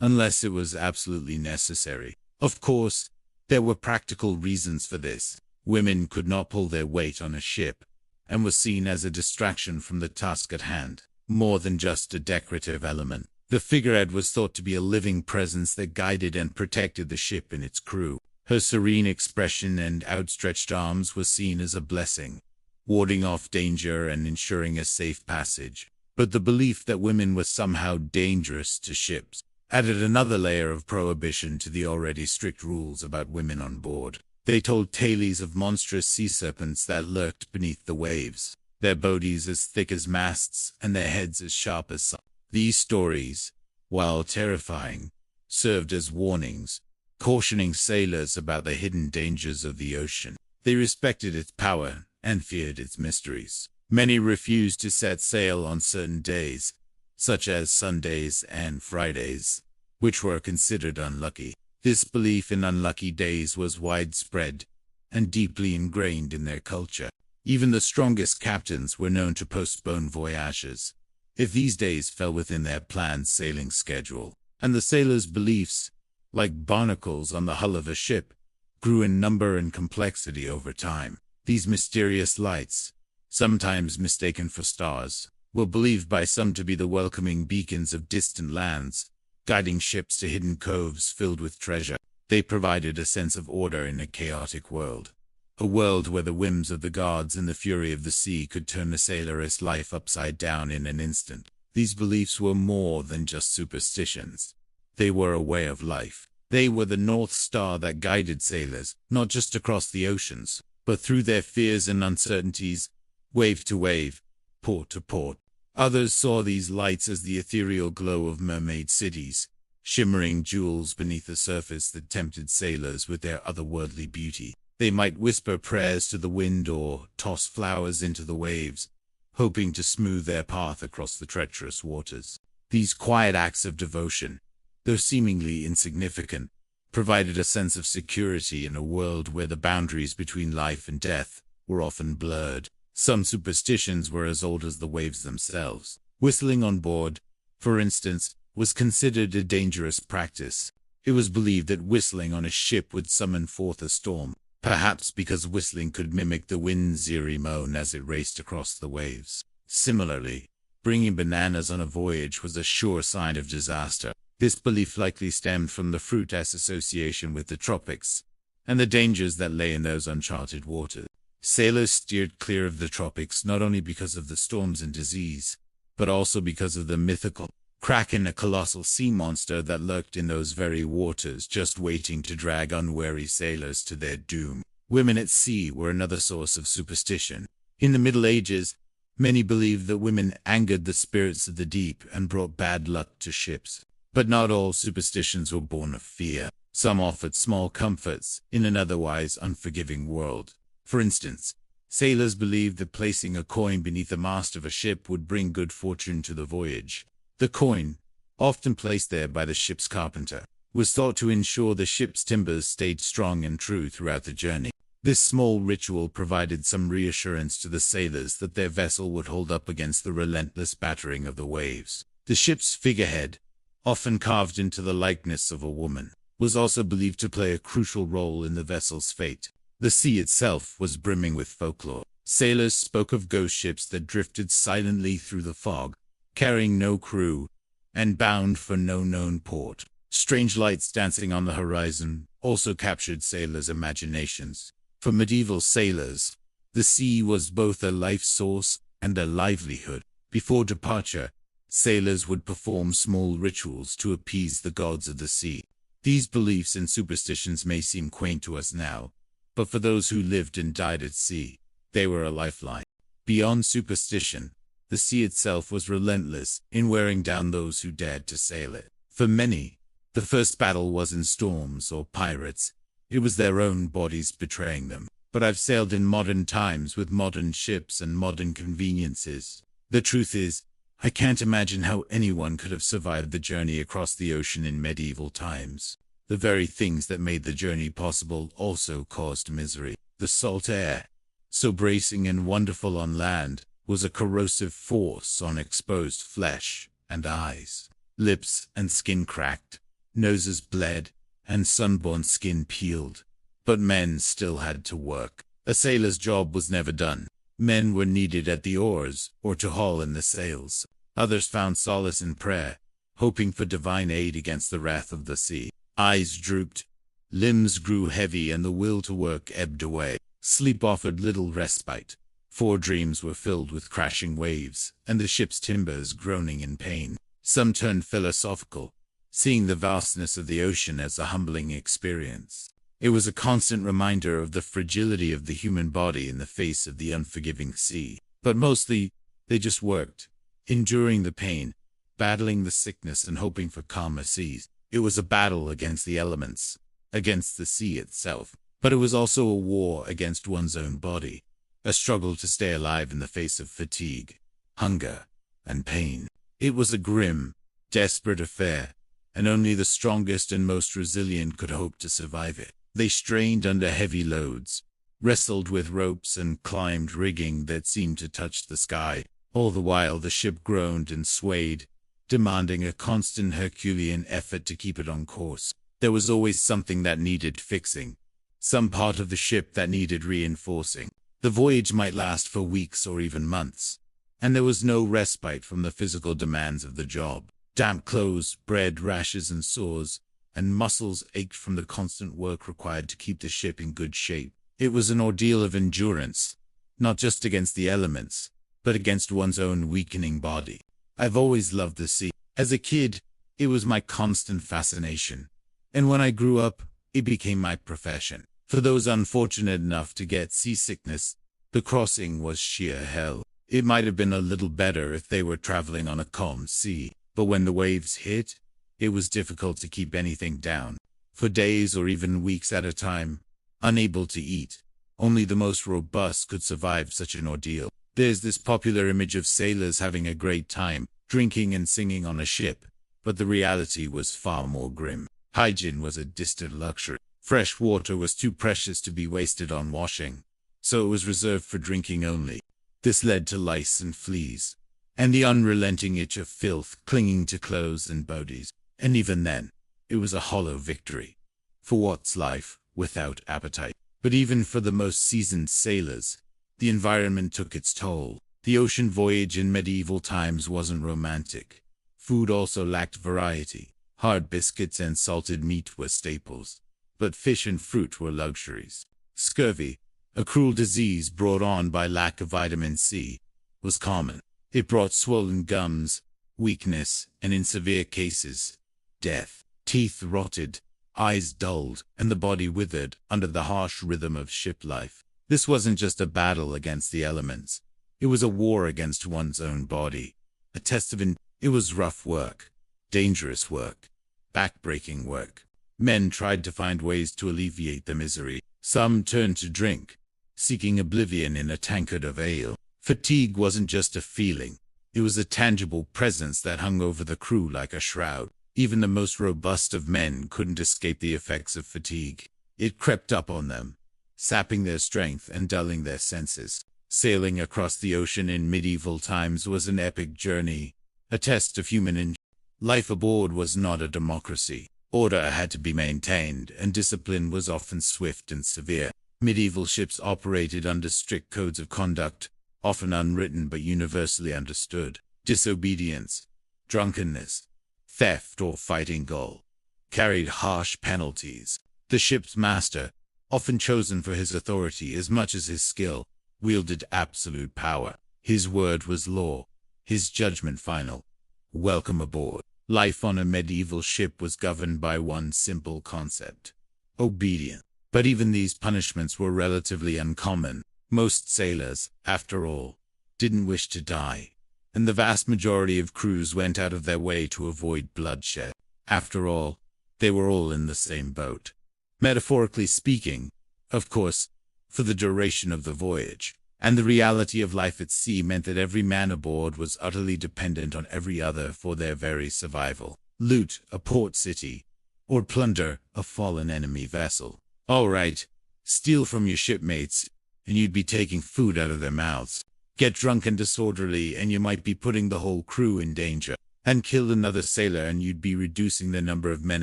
unless it was absolutely necessary. Of course, there were practical reasons for this. Women could not pull their weight on a ship, and were seen as a distraction from the task at hand, more than just a decorative element. The figurehead was thought to be a living presence that guided and protected the ship and its crew. Her serene expression and outstretched arms were seen as a blessing, warding off danger and ensuring a safe passage. But the belief that women were somehow dangerous to ships added another layer of prohibition to the already strict rules about women on board. They told tales of monstrous sea serpents that lurked beneath the waves, their bodies as thick as masts and their heads as sharp as saws. These stories, while terrifying, served as warnings, cautioning sailors about the hidden dangers of the ocean. They respected its power and feared its mysteries. Many refused to set sail on certain days, such as Sundays and Fridays, which were considered unlucky. This belief in unlucky days was widespread and deeply ingrained in their culture. Even the strongest captains were known to postpone voyages if these days fell within their planned sailing schedule. And the sailors' beliefs, like barnacles on the hull of a ship, grew in number and complexity over time. These mysterious lights, sometimes mistaken for stars, were believed by some to be the welcoming beacons of distant lands, guiding ships to hidden coves filled with treasure. They provided a sense of order in a chaotic world, a world where the whims of the gods and the fury of the sea could turn a sailor's life upside down in an instant. These beliefs were more than just superstitions. They were a way of life. They were the North Star that guided sailors, not just across the oceans, but through their fears and uncertainties, wave to wave, port to port. Others saw these lights as the ethereal glow of mermaid cities, shimmering jewels beneath a surface that tempted sailors with their otherworldly beauty. They might whisper prayers to the wind or toss flowers into the waves, hoping to smooth their path across the treacherous waters. These quiet acts of devotion, though seemingly insignificant, provided a sense of security in a world where the boundaries between life and death were often blurred. Some superstitions were as old as the waves themselves. Whistling on board, for instance, was considered a dangerous practice. It was believed that whistling on a ship would summon forth a storm, perhaps because whistling could mimic the wind's eerie moan as it raced across the waves. Similarly, bringing bananas on a voyage was a sure sign of disaster. This belief likely stemmed from the fruitless association with the tropics and the dangers that lay in those uncharted waters. Sailors steered clear of the tropics not only because of the storms and disease, but also because of the mythical crackle, a colossal sea monster that lurked in those very waters, just waiting to drag unwary sailors to their doom. Women at sea were another source of superstition. In the Middle Ages, many believed that women angered the spirits of the deep and brought bad luck to ships. But not all superstitions were born of fear. Some offered small comforts in an otherwise unforgiving world. For instance, sailors believed that placing a coin beneath the mast of a ship would bring good fortune to the voyage. The coin, often placed there by the ship's carpenter, was thought to ensure the ship's timbers stayed strong and true throughout the journey. This small ritual provided some reassurance to the sailors that their vessel would hold up against the relentless battering of the waves. The ship's figurehead, often carved into the likeness of a woman, was also believed to play a crucial role in the vessel's fate. The sea itself was brimming with folklore. Sailors spoke of ghost ships that drifted silently through the fog, carrying no crew, and bound for no known port. Strange lights dancing on the horizon also captured sailors' imaginations. For medieval sailors, the sea was both a life source and a livelihood. Before departure, sailors would perform small rituals to appease the gods of the sea. These beliefs and superstitions may seem quaint to us now, but for those who lived and died at sea, they were a lifeline. Beyond superstition, the sea itself was relentless in wearing down those who dared to sail it. For many, the first battle wasn't storms or pirates. It was their own bodies betraying them. But I've sailed in modern times with modern ships and modern conveniences. The truth is, I can't imagine how anyone could have survived the journey across the ocean in medieval times. The very things that made the journey possible also caused misery. The salt air, so bracing and wonderful on land, was a corrosive force on exposed flesh and eyes. Lips and skin cracked, noses bled, and sunburned skin peeled. But men still had to work. A sailor's job was never done. Men were needed at the oars or to haul in the sails. Others found solace in prayer, hoping for divine aid against the wrath of the sea. Eyes drooped, limbs grew heavy, and the will to work ebbed away. Sleep offered little respite, for dreams were filled with crashing waves and the ship's timbers groaning in pain. Some turned philosophical, seeing the vastness of the ocean as a humbling experience. It was a constant reminder of the fragility of the human body in the face of the unforgiving sea. But mostly, they just worked, enduring the pain, battling the sickness, and hoping for calmer seas. It was a battle against the elements, against the sea itself, but it was also a war against one's own body, a struggle to stay alive in the face of fatigue, hunger, and pain. It was a grim, desperate affair, and only the strongest and most resilient could hope to survive it. They strained under heavy loads, wrestled with ropes and climbed rigging that seemed to touch the sky. All the while the ship groaned and swayed, demanding a constant Herculean effort to keep it on course. There was always something that needed fixing, some part of the ship that needed reinforcing. The voyage might last for weeks or even months, and there was no respite from the physical demands of the job. Damp clothes, bread, rashes and sores, and muscles ached from the constant work required to keep the ship in good shape. It was an ordeal of endurance, not just against the elements, but against one's own weakening body. I've always loved the sea. As a kid, it was my constant fascination, and when I grew up, it became my profession. For those unfortunate enough to get seasickness, the crossing was sheer hell. It might have been a little better if they were traveling on a calm sea, but when the waves hit, it was difficult to keep anything down. For days or even weeks at a time, unable to eat, only the most robust could survive such an ordeal. There's this popular image of sailors having a great time, drinking and singing on a ship, but the reality was far more grim. Hygiene was a distant luxury. Fresh water was too precious to be wasted on washing, so it was reserved for drinking only. This led to lice and fleas, and the unrelenting itch of filth clinging to clothes and bodies. And even then, it was a hollow victory. For what's life without appetite? But even for the most seasoned sailors, the environment took its toll. The ocean voyage in medieval times wasn't romantic. Food also lacked variety. Hard biscuits and salted meat were staples, but fish and fruit were luxuries. Scurvy, a cruel disease brought on by lack of vitamin C, was common. It brought swollen gums, weakness, and in severe cases, death. Teeth rotted, eyes dulled, and the body withered under the harsh rhythm of ship life. This wasn't just a battle against the elements. It was a war against one's own body. A test of it was rough work, dangerous work, back-breaking work. Men tried to find ways to alleviate the misery. Some turned to drink, seeking oblivion in a tankard of ale. Fatigue wasn't just a feeling. It was a tangible presence that hung over the crew like a shroud. Even the most robust of men couldn't escape the effects of fatigue. It crept up on them, sapping their strength and dulling their senses. Sailing across the ocean in medieval times was an epic journey, a test of human endurance. Life aboard was not a democracy. Order had to be maintained, and discipline was often swift and severe. Medieval ships operated under strict codes of conduct, often unwritten but universally understood. Disobedience, drunkenness, theft, or fighting Gaul carried harsh penalties. The ship's master, often chosen for his authority as much as his skill, wielded absolute power. His word was law, his judgment final. Welcome aboard. Life on a medieval ship was governed by one simple concept: obedience. But even these punishments were relatively uncommon. Most sailors, after all, didn't wish to die, and the vast majority of crews went out of their way to avoid bloodshed. After all, they were all in the same boat. Metaphorically speaking, of course, for the duration of the voyage. And the reality of life at sea meant that every man aboard was utterly dependent on every other for their very survival. Loot a port city, or plunder a fallen enemy vessel. All right, steal from your shipmates, and you'd be taking food out of their mouths. Get drunk and disorderly, and you might be putting the whole crew in danger. And kill another sailor, and you'd be reducing the number of men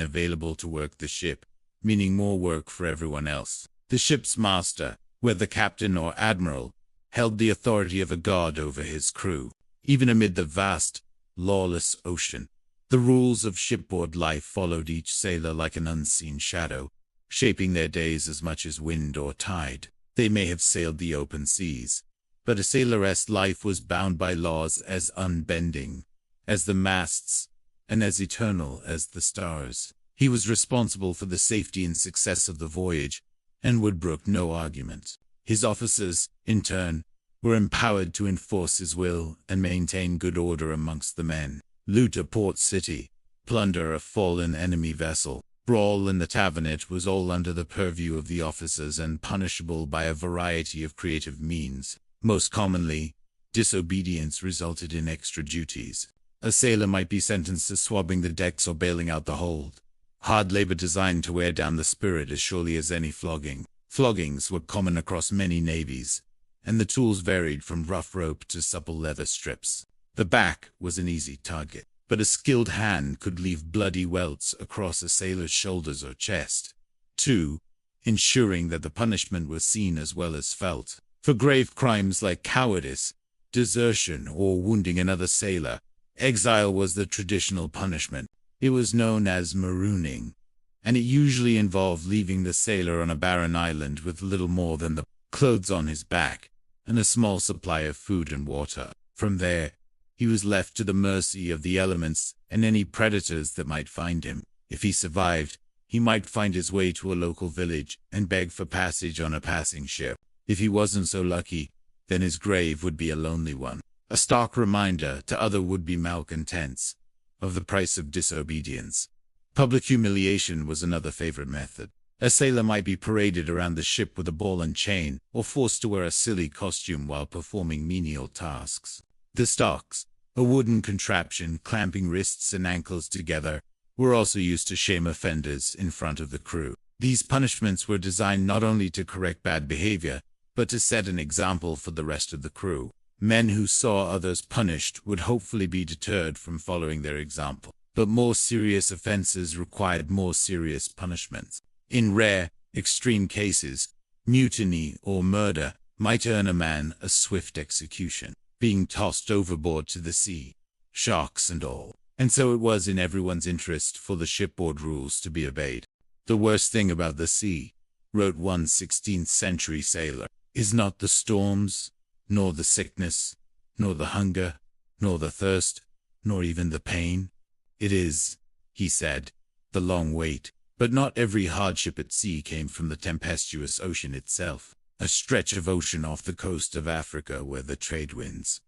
available to work the ship, meaning more work for everyone else. The ship's master, whether captain or admiral, held the authority of a god over his crew. Even amid the vast, lawless ocean, the rules of shipboard life followed each sailor like an unseen shadow, shaping their days as much as wind or tide. They may have sailed the open seas, but a sailor's life was bound by laws as unbending as the masts and as eternal as the stars. He was responsible for the safety and success of the voyage, and would brook no argument. His officers, in turn, were empowered to enforce his will and maintain good order amongst the men. Loot a port city, plunder a fallen enemy vessel. Brawl in the tavernette was all under the purview of the officers and punishable by a variety of creative means. Most commonly, disobedience resulted in extra duties. A sailor might be sentenced to swabbing the decks or bailing out the hold. Hard labor designed to wear down the spirit as surely as any flogging. Floggings were common across many navies, and the tools varied from rough rope to supple leather strips. The back was an easy target, but a skilled hand could leave bloody welts across a sailor's shoulders or chest. 2. Ensuring that the punishment was seen as well as felt. For grave crimes like cowardice, desertion, or wounding another sailor, exile was the traditional punishment. It was known as marooning, and it usually involved leaving the sailor on a barren island with little more than the clothes on his back and a small supply of food and water. From there, he was left to the mercy of the elements and any predators that might find him. If he survived, he might find his way to a local village and beg for passage on a passing ship. If he wasn't so lucky, then his grave would be a lonely one, a stark reminder to other would-be malcontents of the price of disobedience. Public humiliation was another favorite method. A sailor might be paraded around the ship with a ball and chain, or forced to wear a silly costume while performing menial tasks. The stocks, a wooden contraption clamping wrists and ankles together, were also used to shame offenders in front of the crew. These punishments were designed not only to correct bad behavior, but to set an example for the rest of the crew. Men who saw others punished would hopefully be deterred from following their example. But more serious offenses required more serious punishments. In rare, extreme cases, mutiny or murder might earn a man a swift execution, being tossed overboard to the sea, sharks and all. And so it was in everyone's interest for the shipboard rules to be obeyed. "The worst thing about the sea," wrote one 16th century sailor, "is not the storms, nor the sickness, nor the hunger, nor the thirst, nor even the pain. It is," he said, "the long wait." But not every hardship at sea came from the tempestuous ocean itself. A stretch of ocean off the coast of Africa where the trade winds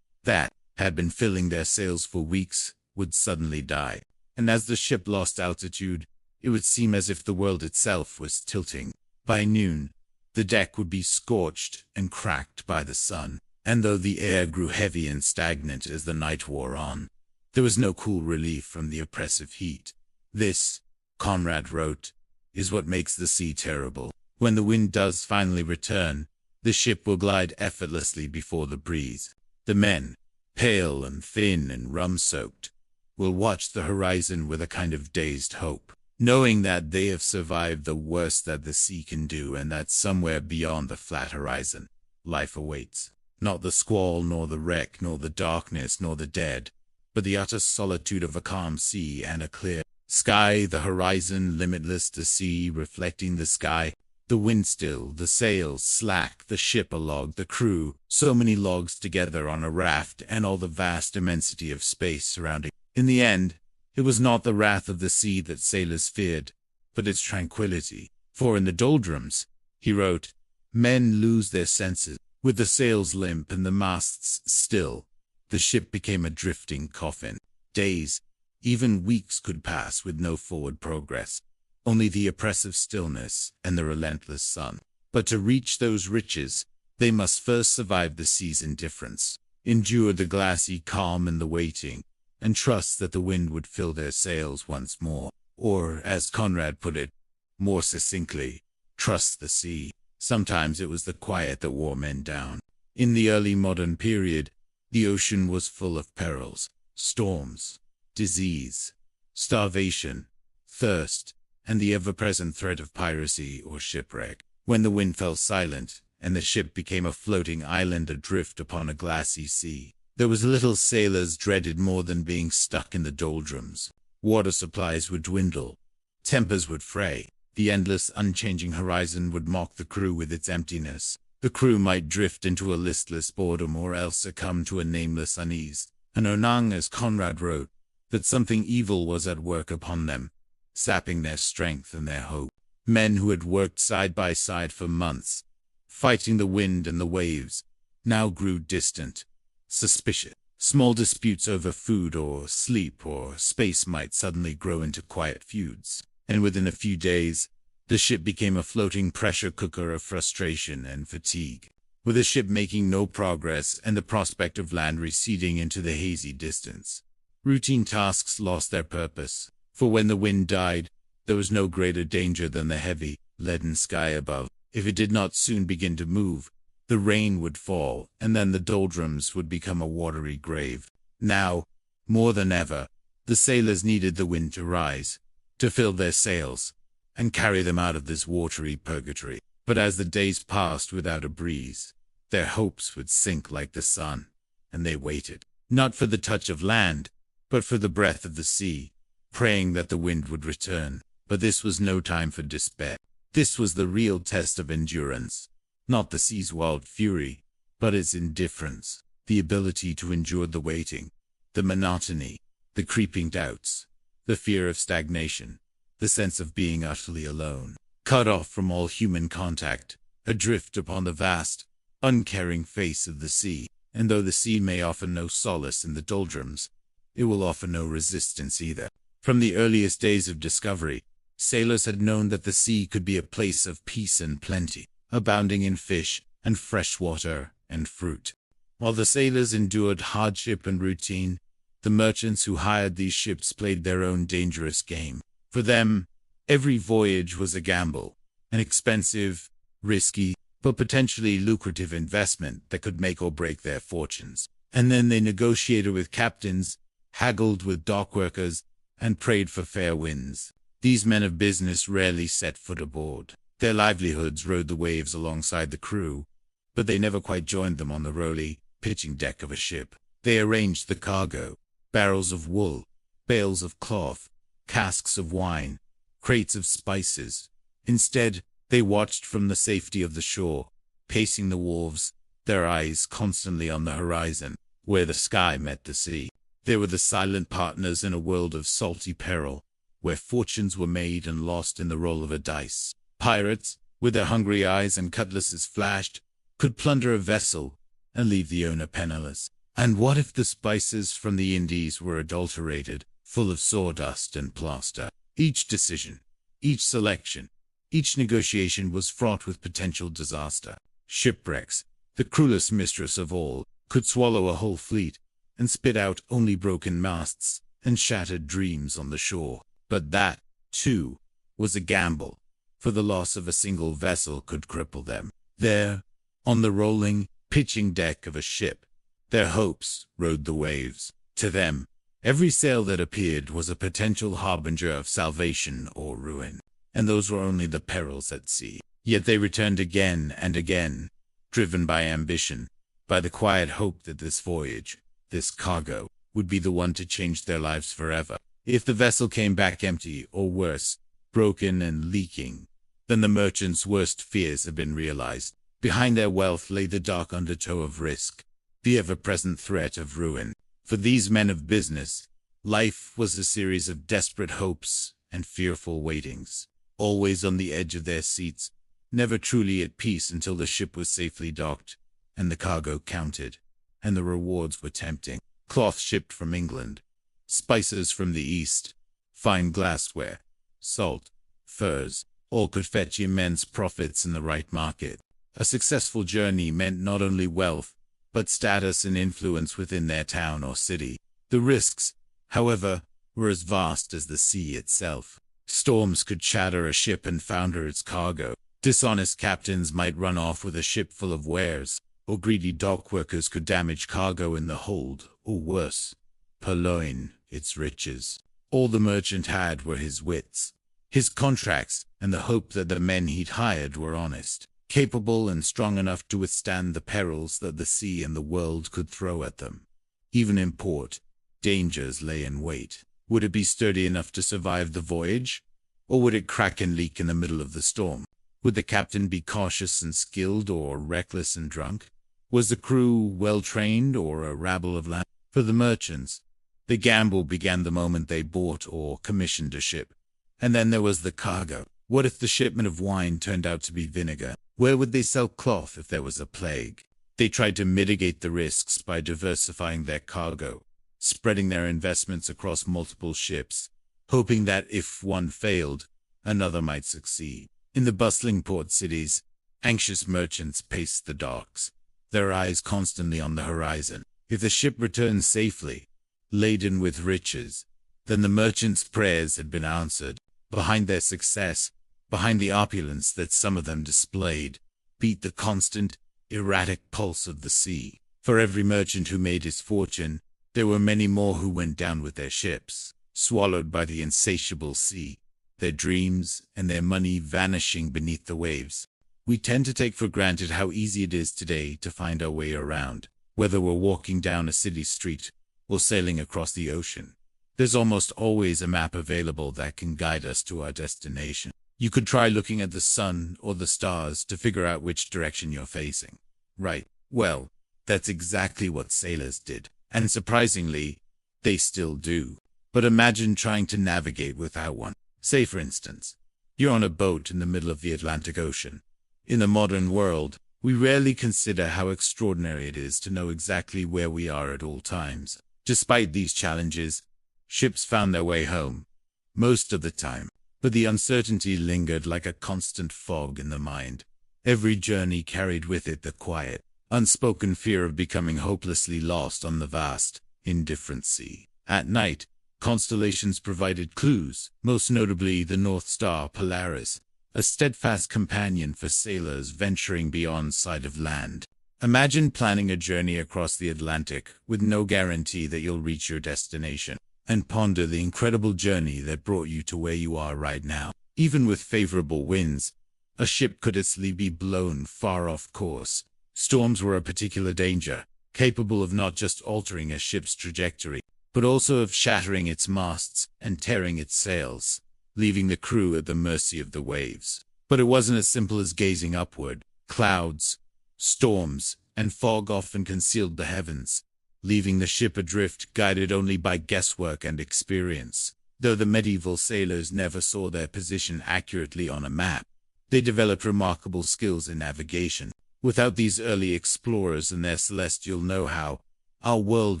that had been filling their sails for weeks would suddenly die. And as the ship lost altitude, it would seem as if the world itself was tilting. By noon, the deck would be scorched and cracked by the sun, and though the air grew heavy and stagnant as the night wore on, there was no cool relief from the oppressive heat. "This," Conrad wrote, "is what makes the sea terrible. When the wind does finally return, the ship will glide effortlessly before the breeze. The men, pale and thin and rum-soaked, will watch the horizon with a kind of dazed hope, knowing that they have survived the worst that the sea can do and that somewhere beyond the flat horizon, life awaits. Not the squall, nor the wreck, nor the darkness, nor the dead, but the utter solitude of a calm sea and a clear sky, the horizon limitless, the sea reflecting the sky, the wind still, the sails slack, the ship alog, the crew, so many logs together on a raft, and all the vast immensity of space surrounding." In the end, it was not the wrath of the sea that sailors feared, but its tranquility. "For in the doldrums," he wrote, "men lose their senses. With the sails limp and the masts still, the ship became a drifting coffin. Days, even weeks could pass with no forward progress, only the oppressive stillness and the relentless sun. But to reach those riches, they must first survive the sea's indifference, endure the glassy calm and the waiting, and trust that the wind would fill their sails once more. Or, as Conrad put it, more succinctly, trust the sea." Sometimes it was the quiet that wore men down. In the early modern period, the ocean was full of perils, storms, disease, starvation, thirst, and the ever-present threat of piracy or shipwreck. When the wind fell silent, and the ship became a floating island adrift upon a glassy sea, there was little sailors dreaded more than being stuck in the doldrums. Water supplies would dwindle, tempers would fray, the endless, unchanging horizon would mock the crew with its emptiness. The crew might drift into a listless boredom or else succumb to a nameless unease. And Onang, as Conrad wrote, that something evil was at work upon them, sapping their strength and their hope. Men who had worked side by side for months, fighting the wind and the waves, now grew distant, suspicious. Small disputes over food or sleep or space might suddenly grow into quiet feuds. and within a few days, the ship became a floating pressure cooker of frustration and fatigue. With the ship making no progress and the prospect of land receding into the hazy distance, routine tasks lost their purpose, for when the wind died, there was no greater danger than the heavy, leaden sky above. If it did not soon begin to move, the rain would fall, and then the doldrums would become a watery grave. Now, more than ever, the sailors needed the wind to rise, to fill their sails, and carry them out of this watery purgatory. But as the days passed without a breeze, their hopes would sink like the sun, and they waited, not for the touch of land, but for the breath of the sea, praying that the wind would return. But this was no time for despair. This was the real test of endurance, not the sea's wild fury, but its indifference, the ability to endure the waiting, the monotony, the creeping doubts, the fear of stagnation, the sense of being utterly alone, cut off from all human contact, adrift upon the vast, uncaring face of the sea. And though the sea may offer no solace in the doldrums, it will offer no resistance either. From the earliest days of discovery, sailors had known that the sea could be a place of peace and plenty, abounding in fish and fresh water and fruit. While the sailors endured hardship and routine, the merchants who hired these ships played their own dangerous game. For them, every voyage was a gamble, an expensive, risky, but potentially lucrative investment that could make or break their fortunes. And then they negotiated with captains, haggled with dockworkers, and prayed for fair winds. These men of business rarely set foot aboard. Their livelihoods rode the waves alongside the crew, but they never quite joined them on the rolly, pitching deck of a ship. They arranged the cargo: barrels of wool, bales of cloth, casks of wine, crates of spices. Instead, they watched from the safety of the shore, pacing the wharves, their eyes constantly on the horizon, where the sky met the sea. They were the silent partners in a world of salty peril, where fortunes were made and lost in the roll of a dice. Pirates, with their hungry eyes and cutlasses flashed, could plunder a vessel and leave the owner penniless. And what if the spices from the Indies were adulterated, full of sawdust and plaster? Each decision, each selection, each negotiation was fraught with potential disaster. Shipwrecks, the cruelest mistress of all, could swallow a whole fleet and spit out only broken masts and shattered dreams on the shore. But that, too, was a gamble, for the loss of a single vessel could cripple them. There, on the rolling, pitching deck of a ship, their hopes rode the waves. To them, every sail that appeared was a potential harbinger of salvation or ruin, and those were only the perils at sea. Yet they returned again and again, driven by ambition, by the quiet hope that this voyage, this cargo, would be the one to change their lives forever. If the vessel came back empty, or worse, broken and leaking, then the merchants' worst fears had been realized. Behind their wealth lay the dark undertow of risk, the ever-present threat of ruin. For these men of business, life was a series of desperate hopes and fearful waitings, always on the edge of their seats, never truly at peace until the ship was safely docked, and the cargo counted, and the rewards were tempting. Cloth shipped from England, spices from the East, fine glassware, salt, furs, all could fetch immense profits in the right market. A successful journey meant not only wealth, but status and influence within their town or city. The risks, however, were as vast as the sea itself. Storms could shatter a ship and founder its cargo. Dishonest captains might run off with a ship full of wares, or greedy dockworkers could damage cargo in the hold, or worse, purloin its riches. All the merchant had were his wits, his contracts, and the hope that the men he'd hired were honest, capable and strong enough to withstand the perils that the sea and the world could throw at them. Even in port, dangers lay in wait. Would it be sturdy enough to survive the voyage, or would it crack and leak in the middle of the storm? Would the captain be cautious and skilled, or reckless and drunk? Was the crew well-trained, or a rabble of lamb? For the merchants, the gamble began the moment they bought or commissioned a ship. And then there was the cargo. What if the shipment of wine turned out to be vinegar? Where would they sell cloth if there was a plague? They tried to mitigate the risks by diversifying their cargo, spreading their investments across multiple ships, hoping that if one failed, another might succeed. In the bustling port cities, anxious merchants paced the docks, their eyes constantly on the horizon. If the ship returned safely, laden with riches, then the merchants' prayers had been answered. Behind their success, behind the opulence that some of them displayed, beat the constant, erratic pulse of the sea. For every merchant who made his fortune, there were many more who went down with their ships, swallowed by the insatiable sea, their dreams and their money vanishing beneath the waves. We tend to take for granted how easy it is today to find our way around, whether we're walking down a city street or sailing across the ocean. There's almost always a map available that can guide us to our destination. You could try looking at the sun or the stars to figure out which direction you're facing. Right. Well, that's exactly what sailors did. And surprisingly, they still do. But imagine trying to navigate without one. Say, for instance, you're on a boat in the middle of the Atlantic Ocean. In the modern world, we rarely consider how extraordinary it is to know exactly where we are at all times. Despite these challenges, ships found their way home, most of the time. But the uncertainty lingered like a constant fog in the mind. Every journey carried with it the quiet, unspoken fear of becoming hopelessly lost on the vast, indifferent sea. At night, constellations provided clues, most notably the North Star Polaris, a steadfast companion for sailors venturing beyond sight of land. Imagine planning a journey across the Atlantic with no guarantee that you'll reach your destination, and ponder the incredible journey that brought you to where you are right now. Even with favorable winds, a ship could easily be blown far off course. Storms were a particular danger, capable of not just altering a ship's trajectory, but also of shattering its masts and tearing its sails, leaving the crew at the mercy of the waves. But it wasn't as simple as gazing upward. Clouds, storms, and fog often concealed the heavens, leaving the ship adrift, guided only by guesswork and experience. Though the medieval sailors never saw their position accurately on a map, they developed remarkable skills in navigation. Without these early explorers and their celestial know-how, our world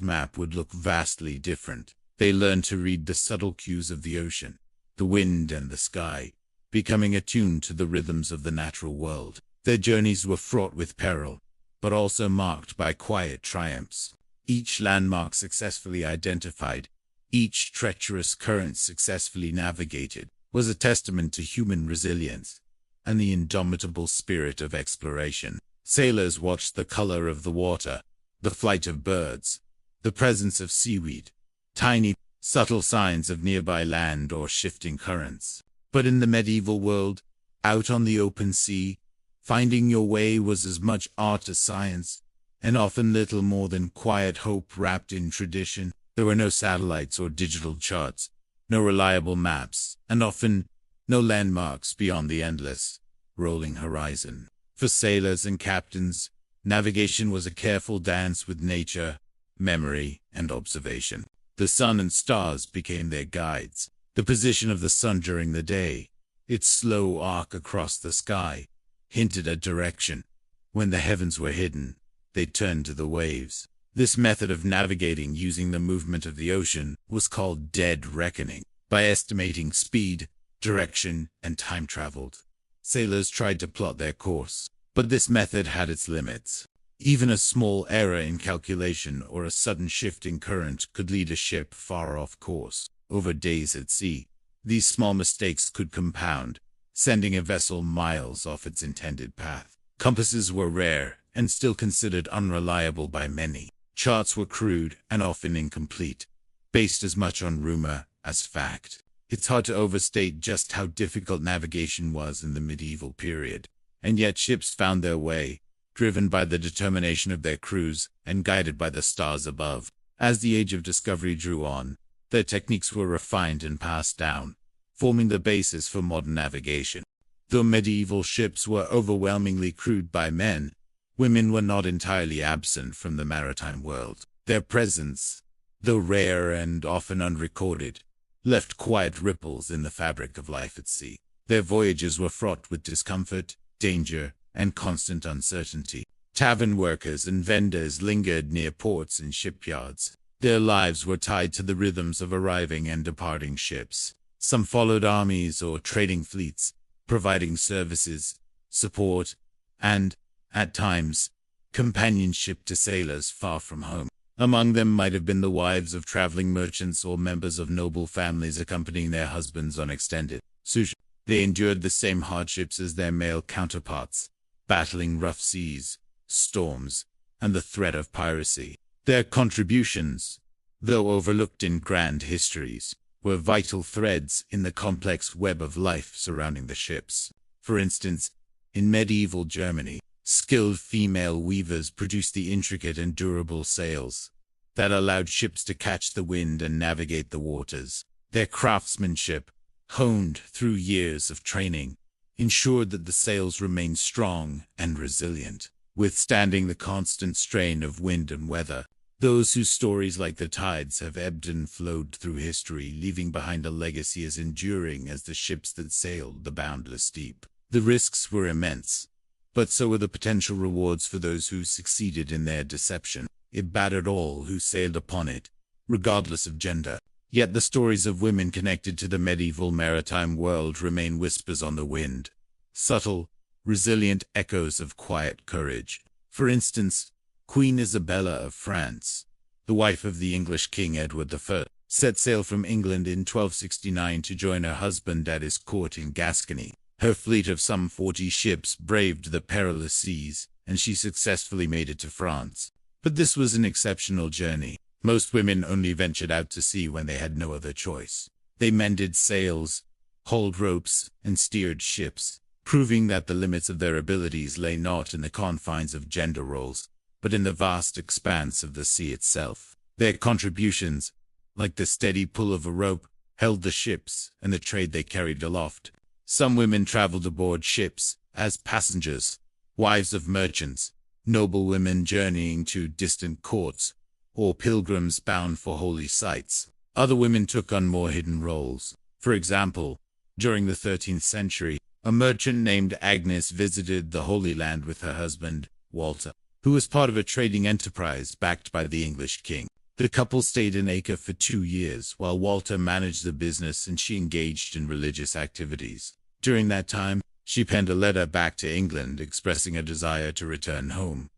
map would look vastly different. They learned to read the subtle cues of the ocean, the wind and the sky, becoming attuned to the rhythms of the natural world. Their journeys were fraught with peril, but also marked by quiet triumphs. Each landmark successfully identified, each treacherous current successfully navigated, was a testament to human resilience and the indomitable spirit of exploration. Sailors watched the color of the water, the flight of birds, the presence of seaweed, tiny, subtle signs of nearby land or shifting currents. But in the medieval world, out on the open sea, finding your way was as much art as science, and often little more than quiet hope wrapped in tradition. There were no satellites or digital charts, no reliable maps, and often no landmarks beyond the endless, rolling horizon. For sailors and captains, navigation was a careful dance with nature, memory, and observation. The sun and stars became their guides. The position of the sun during the day, its slow arc across the sky, hinted at direction. When the heavens were hidden, they turned to the waves. This method of navigating using the movement of the ocean was called dead reckoning. By estimating speed, direction, and time traveled, sailors tried to plot their course. But this method had its limits. Even a small error in calculation or a sudden shift in current could lead a ship far off course. Over days at sea, these small mistakes could compound, sending a vessel miles off its intended path. Compasses were rare and still considered unreliable by many. Charts were crude and often incomplete, based as much on rumor as fact. It's hard to overstate just how difficult navigation was in the medieval period. And yet ships found their way, driven by the determination of their crews and guided by the stars above. As the age of discovery drew on, their techniques were refined and passed down, forming the basis for modern navigation. Though medieval ships were overwhelmingly crewed by men, women were not entirely absent from the maritime world. Their presence, though rare and often unrecorded, left quiet ripples in the fabric of life at sea. Their voyages were fraught with discomfort, danger, and constant uncertainty. Tavern workers and vendors lingered near ports and shipyards. Their lives were tied to the rhythms of arriving and departing ships, Some followed armies or trading fleets, providing services, support, and, at times, companionship to sailors far from home. Among them might have been the wives of traveling merchants or members of noble families accompanying their husbands on extended sojourns. They endured the same hardships as their male counterparts, battling rough seas, storms, and the threat of piracy. Their contributions, though overlooked in grand histories, were vital threads in the complex web of life surrounding the ships. For instance, in medieval Germany, skilled female weavers produced the intricate and durable sails that allowed ships to catch the wind and navigate the waters. Their craftsmanship, honed through years of training, ensured that the sails remained strong and resilient, withstanding the constant strain of wind and weather. Those whose stories, like the tides, have ebbed and flowed through history, leaving behind a legacy as enduring as the ships that sailed the boundless deep. The risks were immense, but so were the potential rewards for those who succeeded in their deception. It battered all who sailed upon it, regardless of gender. Yet the stories of women connected to the medieval maritime world remain whispers on the wind, subtle, resilient echoes of quiet courage. For instance, Queen Isabella of France, the wife of the English King Edward I, set sail from England in 1269 to join her husband at his court in Gascony. Her fleet of some 40 ships braved the perilous seas, and she successfully made it to France. But this was an exceptional journey. Most women only ventured out to sea when they had no other choice. They mended sails, hauled ropes, and steered ships, proving that the limits of their abilities lay not in the confines of gender roles, but in the vast expanse of the sea itself. Their contributions, like the steady pull of a rope, held the ships and the trade they carried aloft. Some women traveled aboard ships as passengers, wives of merchants, noble women journeying to distant courts, or pilgrims bound for holy sites. Other women took on more hidden roles. For example, during the 13th century, a merchant named Agnes visited the Holy Land with her husband, Walter, who was part of a trading enterprise backed by the English king. The couple stayed in Acre for 2 years, while Walter managed the business and she engaged in religious activities. During that time, she penned a letter back to England expressing a desire to return home,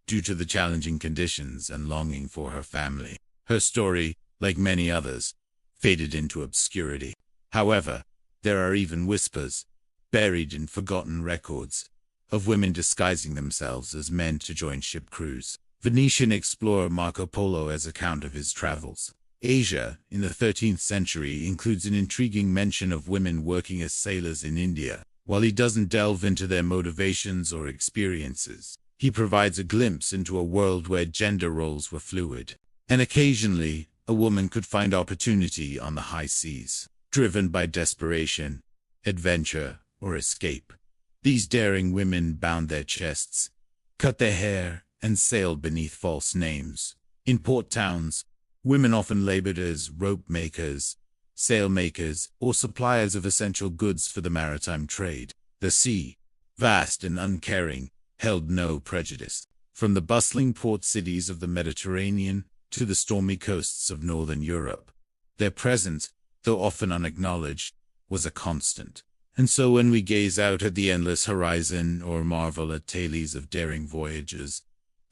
due to the challenging conditions and longing for her family. Her story, like many others, faded into obscurity. However, there are even whispers, buried in forgotten records, of women disguising themselves as men to join ship crews. Venetian explorer Marco Polo's account of his travels. Asia, in the 13th century, includes an intriguing mention of women working as sailors in India. While he doesn't delve into their motivations or experiences, he provides a glimpse into a world where gender roles were fluid, and occasionally, a woman could find opportunity on the high seas, driven by desperation, adventure, or escape. These daring women bound their chests, cut their hair, and sailed beneath false names. In port towns, women often labored as rope makers, sail makers, or suppliers of essential goods for the maritime trade. The sea, vast and uncaring, held no prejudice. From the bustling port cities of the Mediterranean to the stormy coasts of northern Europe, their presence, though often unacknowledged, was a constant. And so when we gaze out at the endless horizon or marvel at tales of daring voyages,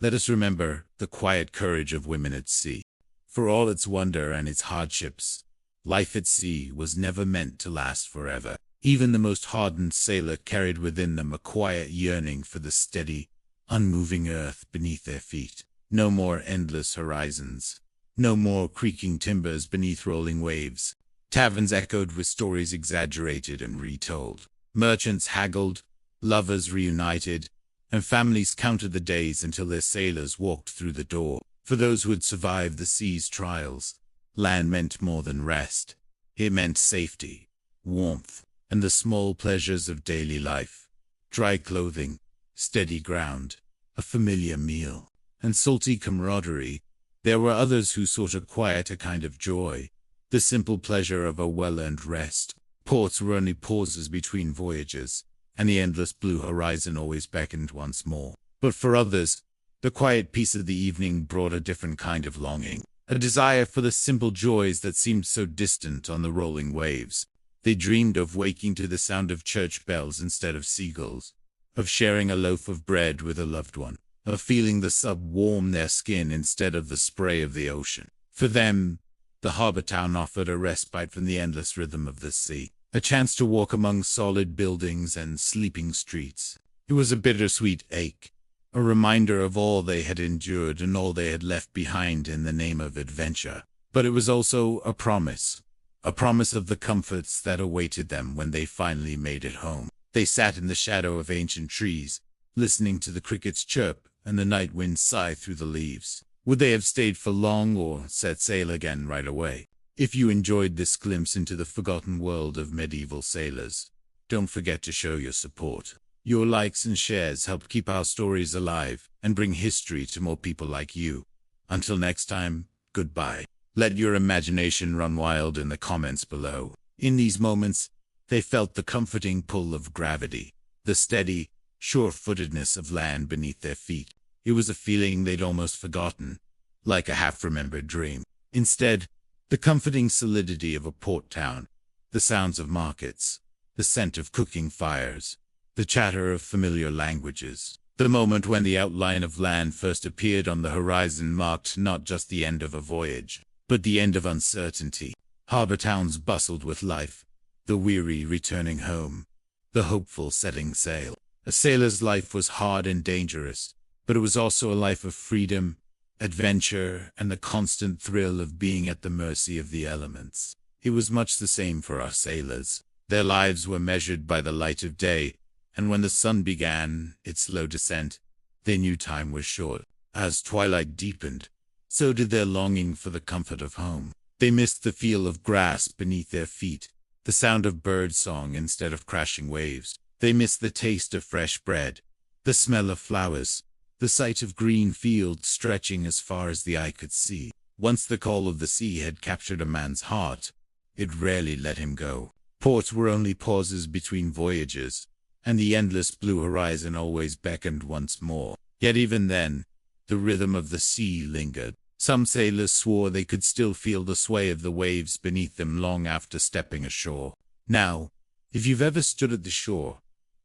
let us remember the quiet courage of women at sea. For all its wonder and its hardships, life at sea was never meant to last forever. Even the most hardened sailor carried within them a quiet yearning for the steady, unmoving earth beneath their feet. No more endless horizons. No more creaking timbers beneath rolling waves. Taverns echoed with stories exaggerated and retold. Merchants haggled, lovers reunited, and families counted the days until their sailors walked through the door. For those who had survived the sea's trials, land meant more than rest. It meant safety, warmth, and the small pleasures of daily life. Dry clothing, steady ground, a familiar meal, and salty camaraderie. There were others who sought a quieter kind of joy, the simple pleasure of a well-earned rest. Ports were only pauses between voyages, and the endless blue horizon always beckoned once more. But for others, the quiet peace of the evening brought a different kind of longing, a desire for the simple joys that seemed so distant on the rolling waves. They dreamed of waking to the sound of church bells instead of seagulls, of sharing a loaf of bread with a loved one, of feeling the sun warm their skin instead of the spray of the ocean. For them, the harbor town offered a respite from the endless rhythm of the sea, a chance to walk among solid buildings and sleeping streets. It was a bittersweet ache, a reminder of all they had endured and all they had left behind in the name of adventure. But it was also a promise of the comforts that awaited them when they finally made it home. They sat in the shadow of ancient trees, listening to the crickets chirp and the night wind sigh through the leaves. Would they have stayed for long or set sail again right away? If you enjoyed this glimpse into the forgotten world of medieval sailors, don't forget to show your support. Your likes and shares help keep our stories alive and bring history to more people like you. Until next time, goodbye. Let your imagination run wild in the comments below. In these moments, they felt the comforting pull of gravity, the steady, sure-footedness of land beneath their feet. It was a feeling they'd almost forgotten, like a half-remembered dream. Instead, the comforting solidity of a port town, the sounds of markets, the scent of cooking fires, the chatter of familiar languages. The moment when the outline of land first appeared on the horizon marked not just the end of a voyage, but the end of uncertainty. Harbor towns bustled with life, the weary returning home, the hopeful setting sail. A sailor's life was hard and dangerous, but it was also a life of freedom, adventure, and the constant thrill of being at the mercy of the elements. It was much the same for our sailors. Their lives were measured by the light of day, and when the sun began its slow descent, they knew time was short. As twilight deepened, so did their longing for the comfort of home. They missed the feel of grass beneath their feet, the sound of bird song instead of crashing waves. They missed the taste of fresh bread, the smell of flowers, the sight of green fields stretching as far as the eye could see. Once the call of the sea had captured a man's heart, it rarely let him go. Ports were only pauses between voyages, and the endless blue horizon always beckoned once more. Yet even then, the rhythm of the sea lingered. Some sailors swore they could still feel the sway of the waves beneath them long after stepping ashore. Now, if you've ever stood at the shore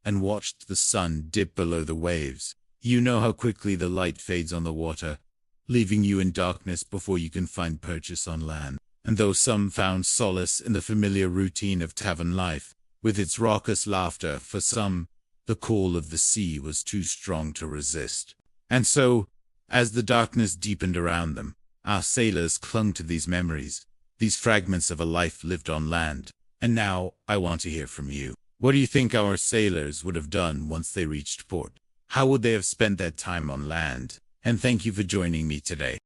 and watched the sun dip below the waves, you know how quickly the light fades on the water, leaving you in darkness before you can find purchase on land. And though some found solace in the familiar routine of tavern life, with its raucous laughter, for some, the call of the sea was too strong to resist. And so, as the darkness deepened around them, our sailors clung to these memories, these fragments of a life lived on land. And now, I want to hear from you. What do you think our sailors would have done once they reached port? How would they have spent their time on land? And thank you for joining me today.